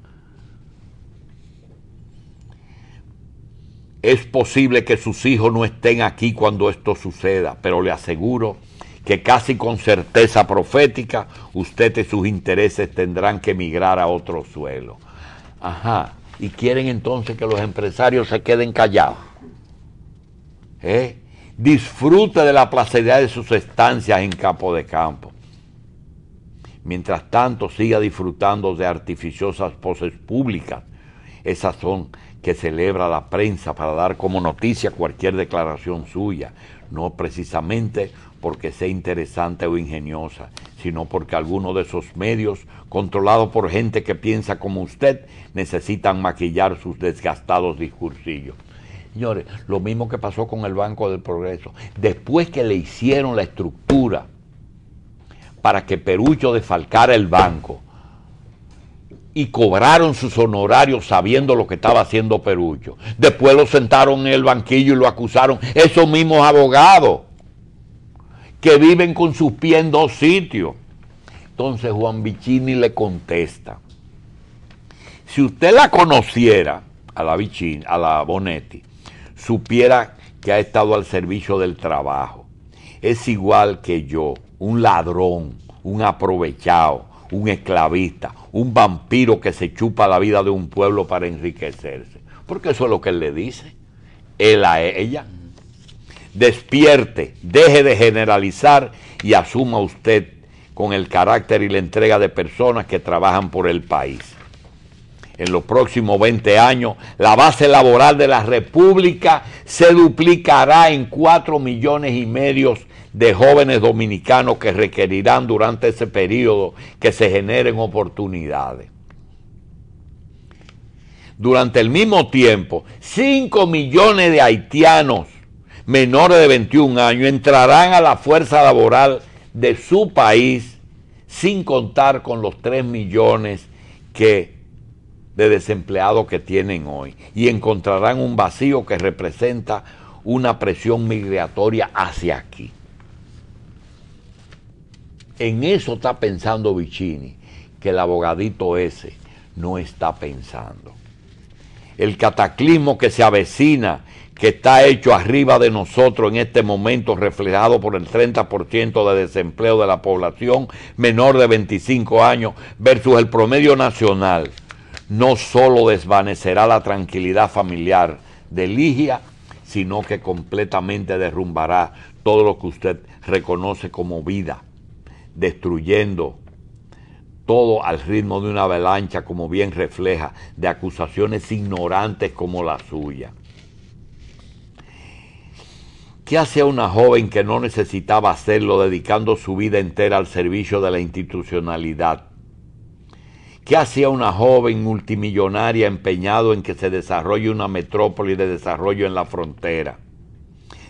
Es posible que sus hijos no estén aquí cuando esto suceda, pero le aseguro que casi con certeza profética usted y sus intereses tendrán que emigrar a otro suelo. Y quieren entonces que los empresarios se queden callados. Disfrute de la placidad de sus estancias en Campo de Campo. Mientras tanto, siga disfrutando de artificiosas poses públicas. Esas son que celebra la prensa para dar como noticia cualquier declaración suya, no precisamente porque sea interesante o ingeniosa, sino porque algunos de esos medios, controlados por gente que piensa como usted, necesitan maquillar sus desgastados discursillos. Señores, lo mismo que pasó con el Banco del Progreso. Después que le hicieron la estructura para que Perucho desfalcara el banco y cobraron sus honorarios sabiendo lo que estaba haciendo Perucho, después lo sentaron en el banquillo y lo acusaron esos mismos abogados que viven con sus pies en 2 sitios. Entonces Juan Vicini le contesta: si usted la conociera, a la Bonetti, supiera que ha estado al servicio del trabajo. Es igual que yo, un ladrón, un aprovechado, un esclavista, un vampiro que se chupa la vida de un pueblo para enriquecerse. Porque eso es lo que él le dice, él a ella. Despierte, deje de generalizar y asuma usted con el carácter y la entrega de personas que trabajan por el país. En los próximos 20 años, la base laboral de la República se duplicará en 4,5 millones de jóvenes dominicanos que requerirán durante ese periodo que se generen oportunidades. Durante el mismo tiempo, 5 millones de haitianos menores de 21 años entrarán a la fuerza laboral de su país, sin contar con los 3 millones de desempleados que tienen hoy, y encontrarán un vacío que representa una presión migratoria hacia aquí. En eso está pensando Vicini, que el abogadito ese no está pensando. El cataclismo que se avecina, que está hecho arriba de nosotros en este momento, reflejado por el 30% de desempleo de la población menor de 25 años versus el promedio nacional, no solo desvanecerá la tranquilidad familiar de Ligia, sino que completamente derrumbará todo lo que usted reconoce como vida, destruyendo todo al ritmo de una avalancha, como bien refleja, de acusaciones ignorantes como la suya. ¿Qué hacía una joven que no necesitaba hacerlo, dedicando su vida entera al servicio de la institucionalidad? ¿Qué hacía una joven multimillonaria empeñado en que se desarrolle una metrópoli de desarrollo en la frontera?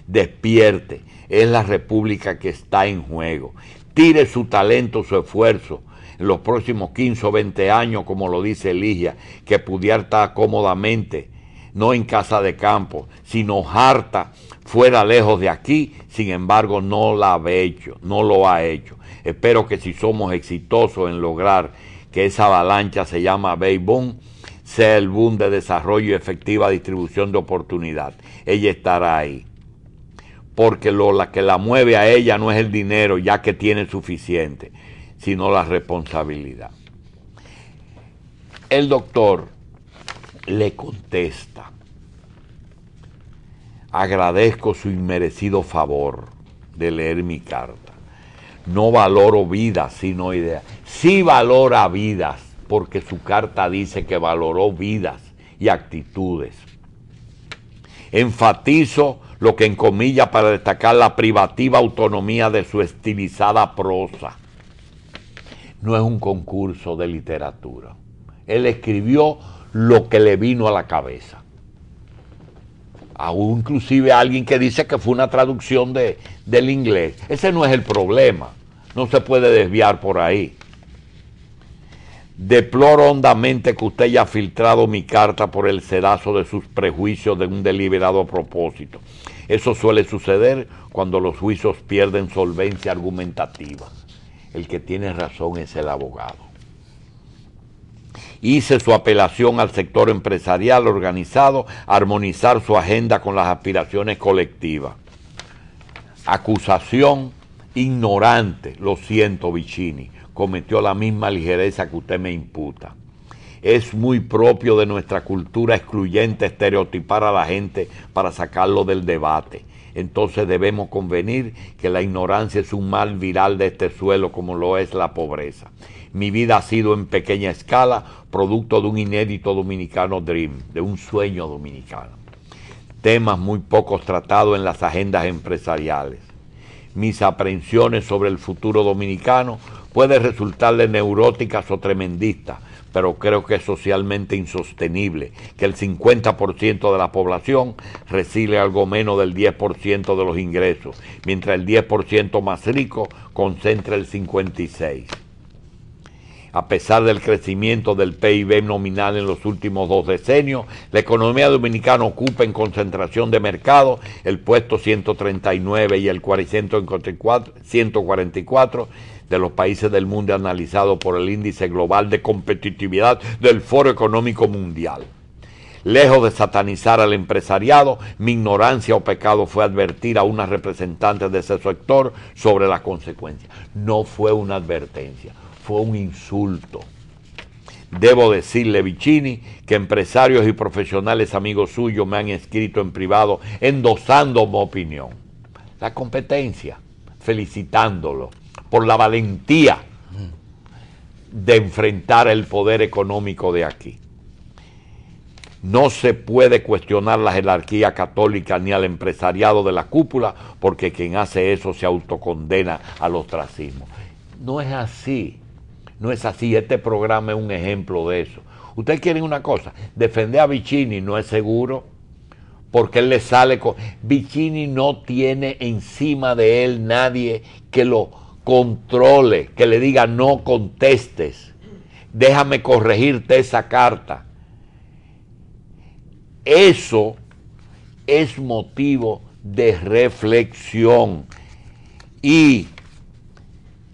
Despierte, es la república que está en juego. Tire su talento, su esfuerzo. En los próximos 15 o 20 años, como lo dice Ligia, que pudiera estar cómodamente, no en casa de campo, sino harta, fuera lejos de aquí. Sin embargo, no lo ha hecho. Espero que si somos exitosos en lograr que esa avalancha se llama Baby Boom, sea el boom de desarrollo y efectiva distribución de oportunidad. Ella estará ahí. Porque la que la mueve a ella no es el dinero, ya que tiene suficiente, sino la responsabilidad. El doctor le contesta agradezco su inmerecido favor de leer mi carta. No valoro vidas, sino ideas. Sí valora vidas, porque su carta dice que valoró vidas y actitudes. Enfatizo lo que encomilla para destacar la privativa autonomía de su estilizada prosa. No es un concurso de literatura. Él escribió lo que le vino a la cabeza. Aún inclusive alguien que dice que fue una traducción del inglés. Ese no es el problema. No se puede desviar por ahí. Deploro hondamente que usted haya filtrado mi carta por el sedazo de sus prejuicios de un deliberado propósito. Eso suele suceder cuando los juicios pierden solvencia argumentativa. El que tiene razón es el abogado. Hice su apelación al sector empresarial organizado a armonizar su agenda con las aspiraciones colectivas. Acusación ignorante, lo siento, Vicini, cometió la misma ligereza que usted me imputa. Es muy propio de nuestra cultura excluyente estereotipar a la gente para sacarlo del debate. Entonces debemos convenir que la ignorancia es un mal viral de este suelo como lo es la pobreza. Mi vida ha sido en pequeña escala producto de un inédito dominicano dream, de un sueño dominicano. Temas muy pocos tratados en las agendas empresariales. Mis aprensiones sobre el futuro dominicano pueden resultarle neuróticas o tremendistas, pero creo que es socialmente insostenible que el 50% de la población recibe algo menos del 10% de los ingresos, mientras el 10% más rico concentra el 56%. A pesar del crecimiento del PIB nominal en los últimos 2 decenios, la economía dominicana ocupa en concentración de mercado el puesto 139 y el 144 de los países del mundo analizados por el Índice Global de Competitividad del Foro Económico Mundial. Lejos de satanizar al empresariado, mi ignorancia o pecado fue advertir a una representante de ese sector sobre las consecuencias. No fue una advertencia, fue un insulto. Debo decirle, Vicini, que empresarios y profesionales amigos suyos me han escrito en privado endosando mi opinión. La competencia, felicitándolo por la valentía de enfrentar el poder económico de aquí. No se puede cuestionar la jerarquía católica ni al empresariado de la cúpula, porque quien hace eso se autocondena al ostracismo. No es así, no es así. Este programa es un ejemplo de eso. Ustedes quieren una cosa, defender a Vicini no es seguro, porque él le sale con... Vicini no tiene encima de él nadie que lo controle, que le diga no contestes, déjame corregirte esa carta. Eso es motivo de reflexión. Y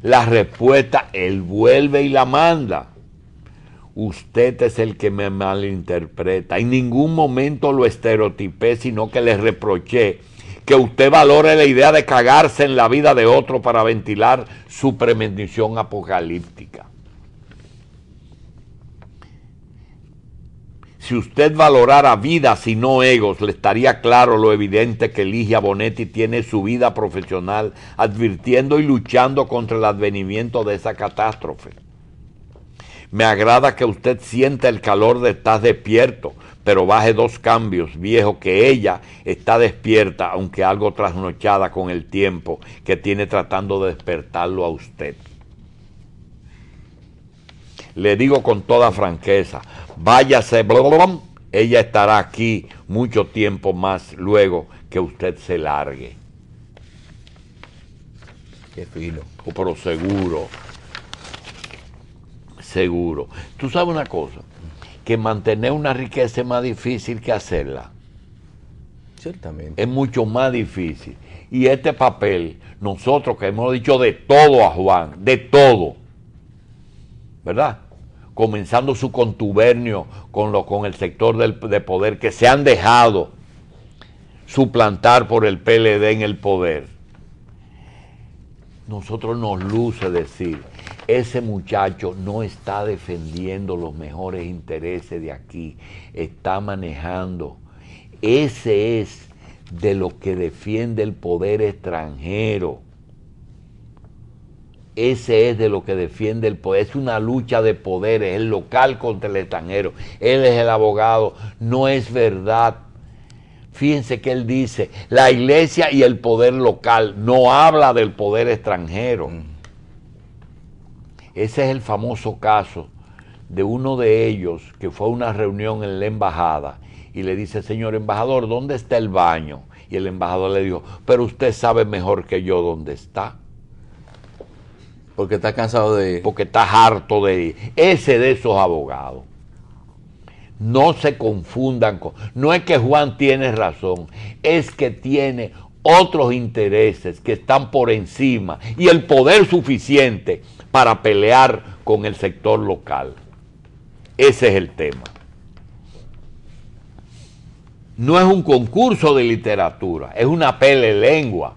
la respuesta, él vuelve y la manda. Usted es el que me malinterpreta. En ningún momento lo estereotipé, sino que le reproché que usted valore la idea de cagarse en la vida de otro para ventilar su premonición apocalíptica. Si usted valorara vidas y no egos, le estaría claro lo evidente que Ligia Bonetti tiene su vida profesional advirtiendo y luchando contra el advenimiento de esa catástrofe. Me agrada que usted sienta el calor de estar despierto, pero baje 2 cambios, viejo, que ella está despierta, aunque algo trasnochada con el tiempo que tiene tratando de despertarlo a usted. Le digo con toda franqueza, váyase, blablabla, ella estará aquí mucho tiempo más luego que usted se largue. Qué fino. Pero seguro, seguro. Tú sabes una cosa, que mantener una riqueza es más difícil que hacerla. Ciertamente. Es mucho más difícil. Y este papel, nosotros que hemos dicho de todo a Juan, de todo, ¿verdad? Comenzando su contubernio con el sector de poder, que se han dejado suplantar por el PLD en el poder. Nosotros nos luce decir, ese muchacho no está defendiendo los mejores intereses de aquí, está manejando. Ese es de lo que defiende el poder extranjero. Ese es de lo que defiende el poder. Es una lucha de poderes, el local contra el extranjero. Él es el abogado. No es verdad. Fíjense que él dice, la iglesia y el poder local, no habla del poder extranjero. Ese es el famoso caso de uno de ellos que fue a una reunión en la embajada y le dice, señor embajador, ¿dónde está el baño? Y el embajador le dijo, pero usted sabe mejor que yo dónde está. Porque está cansado de ir. Porque está harto de ir. Ese de esos abogados. No se confundan con... No es que Juan tiene razón, es que tiene otros intereses que están por encima y el poder suficiente para pelear con el sector local. Ese es el tema. No es un concurso de literatura, es una pele lengua.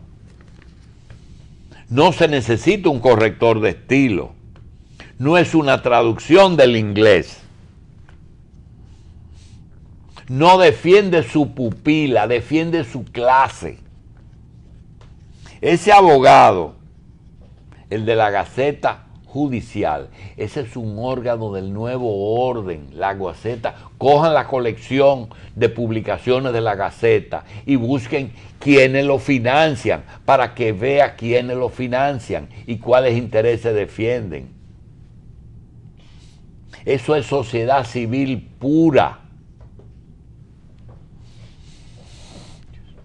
No se necesita un corrector de estilo. No es una traducción del inglés. No defiende su pupila, defiende su clase. Ese abogado, el de la Gaceta Judicial, ese es un órgano del nuevo orden, la Gaceta. Cojan la colección de publicaciones de la Gaceta y busquen quiénes lo financian, para que vea quiénes lo financian y cuáles intereses defienden. Eso es sociedad civil pura.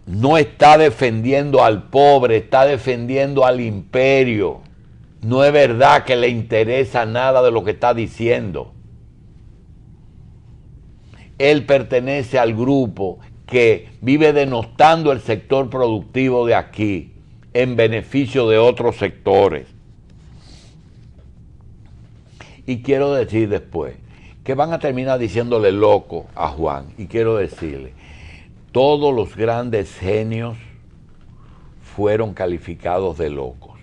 No está defendiendo al pobre, está defendiendo al imperio. No es verdad que le interesa nada de lo que está diciendo. Él pertenece al grupo que vive denostando el sector productivo de aquí en beneficio de otros sectores. Y quiero decir después que van a terminar diciéndole loco a Juan. Y quiero decirle, todos los grandes genios fueron calificados de locos.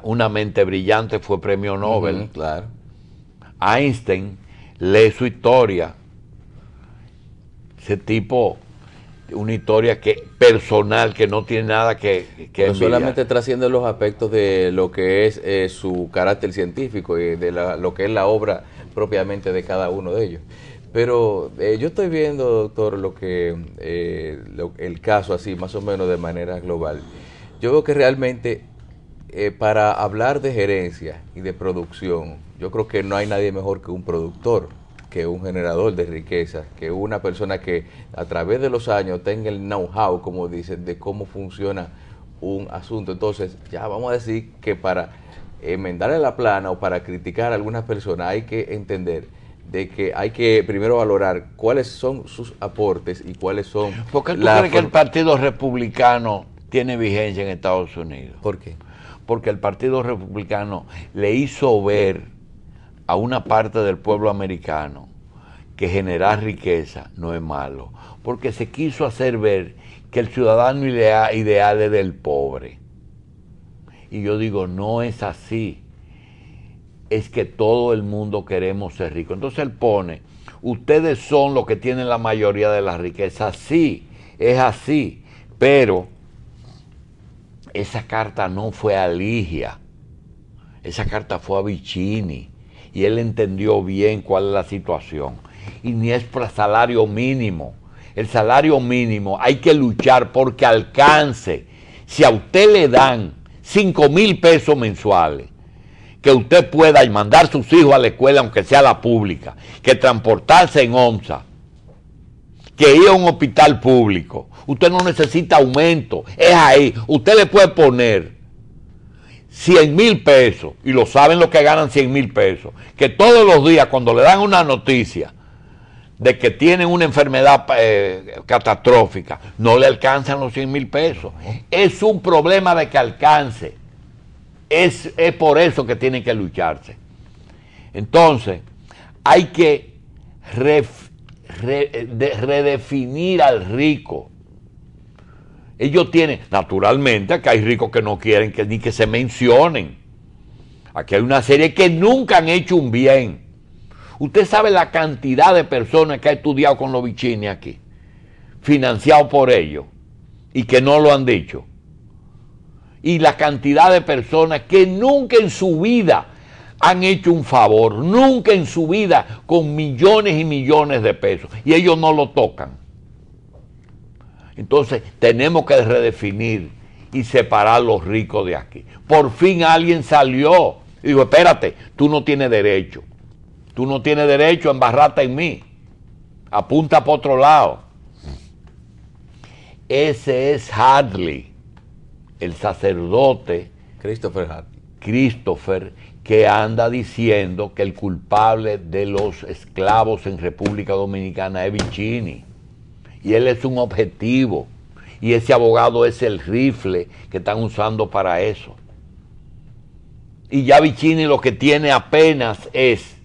Una mente brillante fue premio Nobel. Claro. Einstein, lee su historia. Ese tipo, una historia personal que no tiene nada que no solamente trasciende los aspectos de lo que es su carácter científico y de lo que es la obra propiamente de cada uno de ellos. Pero yo estoy viendo, doctor, el caso así, más o menos de manera global. Yo veo que realmente para hablar de gerencia y de producción, yo creo que no hay nadie mejor que un productor, que un generador de riqueza, que una persona que a través de los años tenga el know-how, como dicen, de cómo funciona un asunto. Entonces, ya vamos a decir que para enmendarle la plana o para criticar a algunas personas hay que entender de que hay que primero valorar cuáles son sus aportes y cuáles son... ¿Por qué tú crees que el Partido Republicano tiene vigencia en Estados Unidos? ¿Por qué? Porque el Partido Republicano le hizo ver a una parte del pueblo americano que generar riqueza no es malo, porque se quiso hacer ver que el ciudadano ideal es del pobre. Y yo digo, no es así. Es que todo el mundo queremos ser ricos. Entonces él pone, ustedes son los que tienen la mayoría de la riqueza. Sí, es así, pero esa carta no fue a Ligia, esa carta fue a Vicini, y él entendió bien cuál es la situación. Y ni es por salario mínimo. El salario mínimo hay que luchar porque alcance. Si a usted le dan 5,000 pesos mensuales, que usted pueda mandar sus hijos a la escuela, aunque sea la pública, que transportarse en OMSA, que ir a un hospital público, usted no necesita aumento, es ahí. Usted le puede poner 100,000 pesos, y lo saben los que ganan 100,000 pesos, que todos los días cuando le dan una noticia de que tienen una enfermedad catastrófica, no le alcanzan los 100,000 pesos. Es un problema de que alcance. Es por eso que tienen que lucharse. Entonces, hay que redefinir al rico. Ellos tienen, naturalmente, que hay ricos que no quieren ni que se mencionen. Aquí hay una serie que nunca han hecho un bien. Usted sabe la cantidad de personas que ha estudiado con los Vicini aquí, financiado por ellos. y que no lo han dicho. Y la cantidad de personas que nunca en su vida han hecho un favor, nunca en su vida con millones y millones de pesos, y ellos no lo tocan. Entonces tenemos que redefinir y separar los ricos de aquí. Por fin alguien salió y dijo, espérate, tú no tienes derecho a embarrarte en mí, apunta para otro lado. Ese es Hadley, el sacerdote Christopher, que anda diciendo que el culpable de los esclavos en República Dominicana es Vicini, y él es un objetivo, y ese abogado es el rifle que están usando para eso. Y ya Vicini lo que tiene apenas es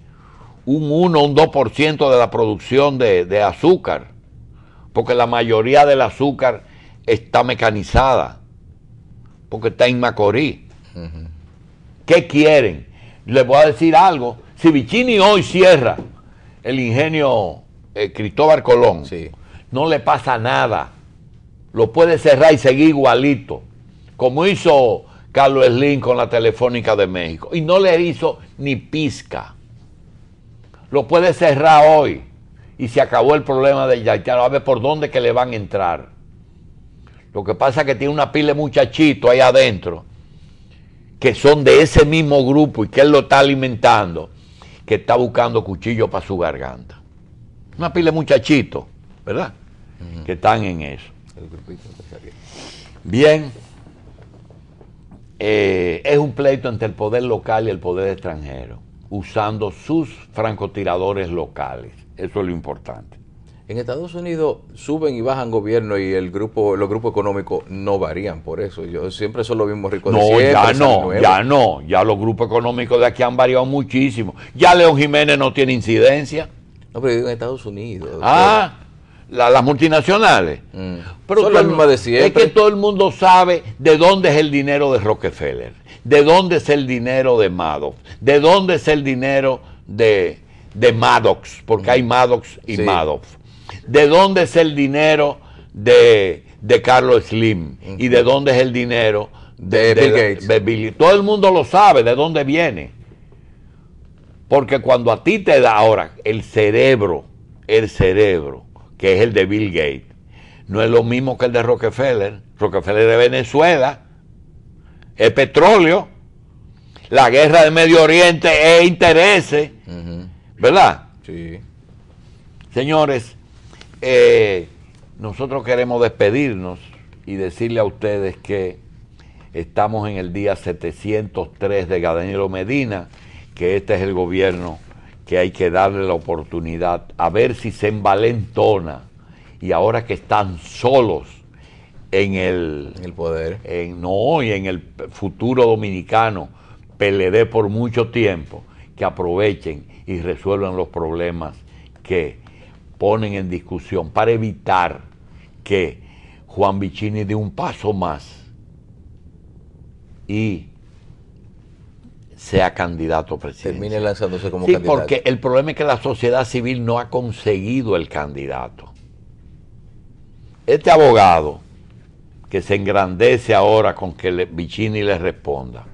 un 1 o un 2% de la producción de azúcar, porque la mayoría del azúcar está mecanizada, porque está en Macorís. ¿Qué quieren? Les voy a decir algo. Si Vicini hoy cierra el ingenio Cristóbal Colón, Sí. no le pasa nada. Lo puede cerrar y seguir igualito, como hizo Carlos Slim con la Telefónica de México. Y no le hizo ni pizca. Lo puede cerrar hoy y se acabó el problema de Yaitano. A ver por dónde que le van a entrar. Lo que pasa es que tiene una pila de muchachitos ahí adentro que son de ese mismo grupo y que él lo está alimentando, que está buscando cuchillos para su garganta. Una pila de muchachitos, ¿verdad? Que están en eso. Bien, es un pleito entre el poder local y el poder extranjero, usando sus francotiradores locales. Eso es lo importante. En Estados Unidos suben y bajan gobierno y los grupos económicos no varían por eso. Siempre son los mismos ricos de siempre. Ya los grupos económicos de aquí han variado muchísimo. Ya León Jiménez no tiene incidencia. No, pero digo en Estados Unidos. Las multinacionales. Pero son las mismas de siempre. Es que todo el mundo sabe de dónde es el dinero de Rockefeller, de dónde es el dinero de Madoff, de dónde es el dinero de Maddox, porque hay Maddox y Madoff. ¿De dónde es el dinero de Carlos Slim? ¿Y de dónde es el dinero de Bill Gates? Todo el mundo lo sabe de dónde viene. Porque cuando a ti te da ahora el cerebro, que es el de Bill Gates, no es lo mismo que el de Rockefeller. Rockefeller es de Venezuela, es petróleo, la guerra de Medio Oriente es intereses, ¿verdad? Sí. Señores, nosotros queremos despedirnos y decirle a ustedes que estamos en el día 703 de Danilo Medina, que este es el gobierno que hay que darle la oportunidad a ver si se envalentona, y ahora que están solos en el poder, y en el futuro dominicano, PLD por mucho tiempo, que aprovechen y resuelvan los problemas que ponen en discusión para evitar que Juan Vicini dé un paso más y sea candidato presidencial. Termine lanzándose como candidato. Sí, porque el problema es que la sociedad civil no ha conseguido el candidato. Este abogado que se engrandece ahora con que Vicini le responda,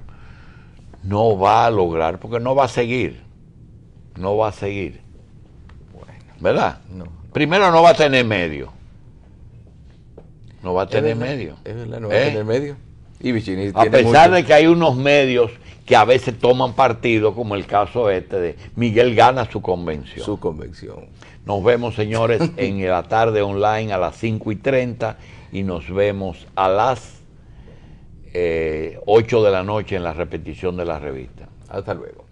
no va a lograr, porque no va a seguir. ¿Verdad? No. Primero no va a tener medio. No va a tener medio. Es verdad, no va a tener medio. Y Vicini a pesar de que hay unos medios que a veces toman partido, como el caso de Miguel gana su convención. Su convención. Nos vemos, señores, en la tarde online a las 5:30 y nos vemos a las 8 de la noche en la repetición de la revista. Hasta luego.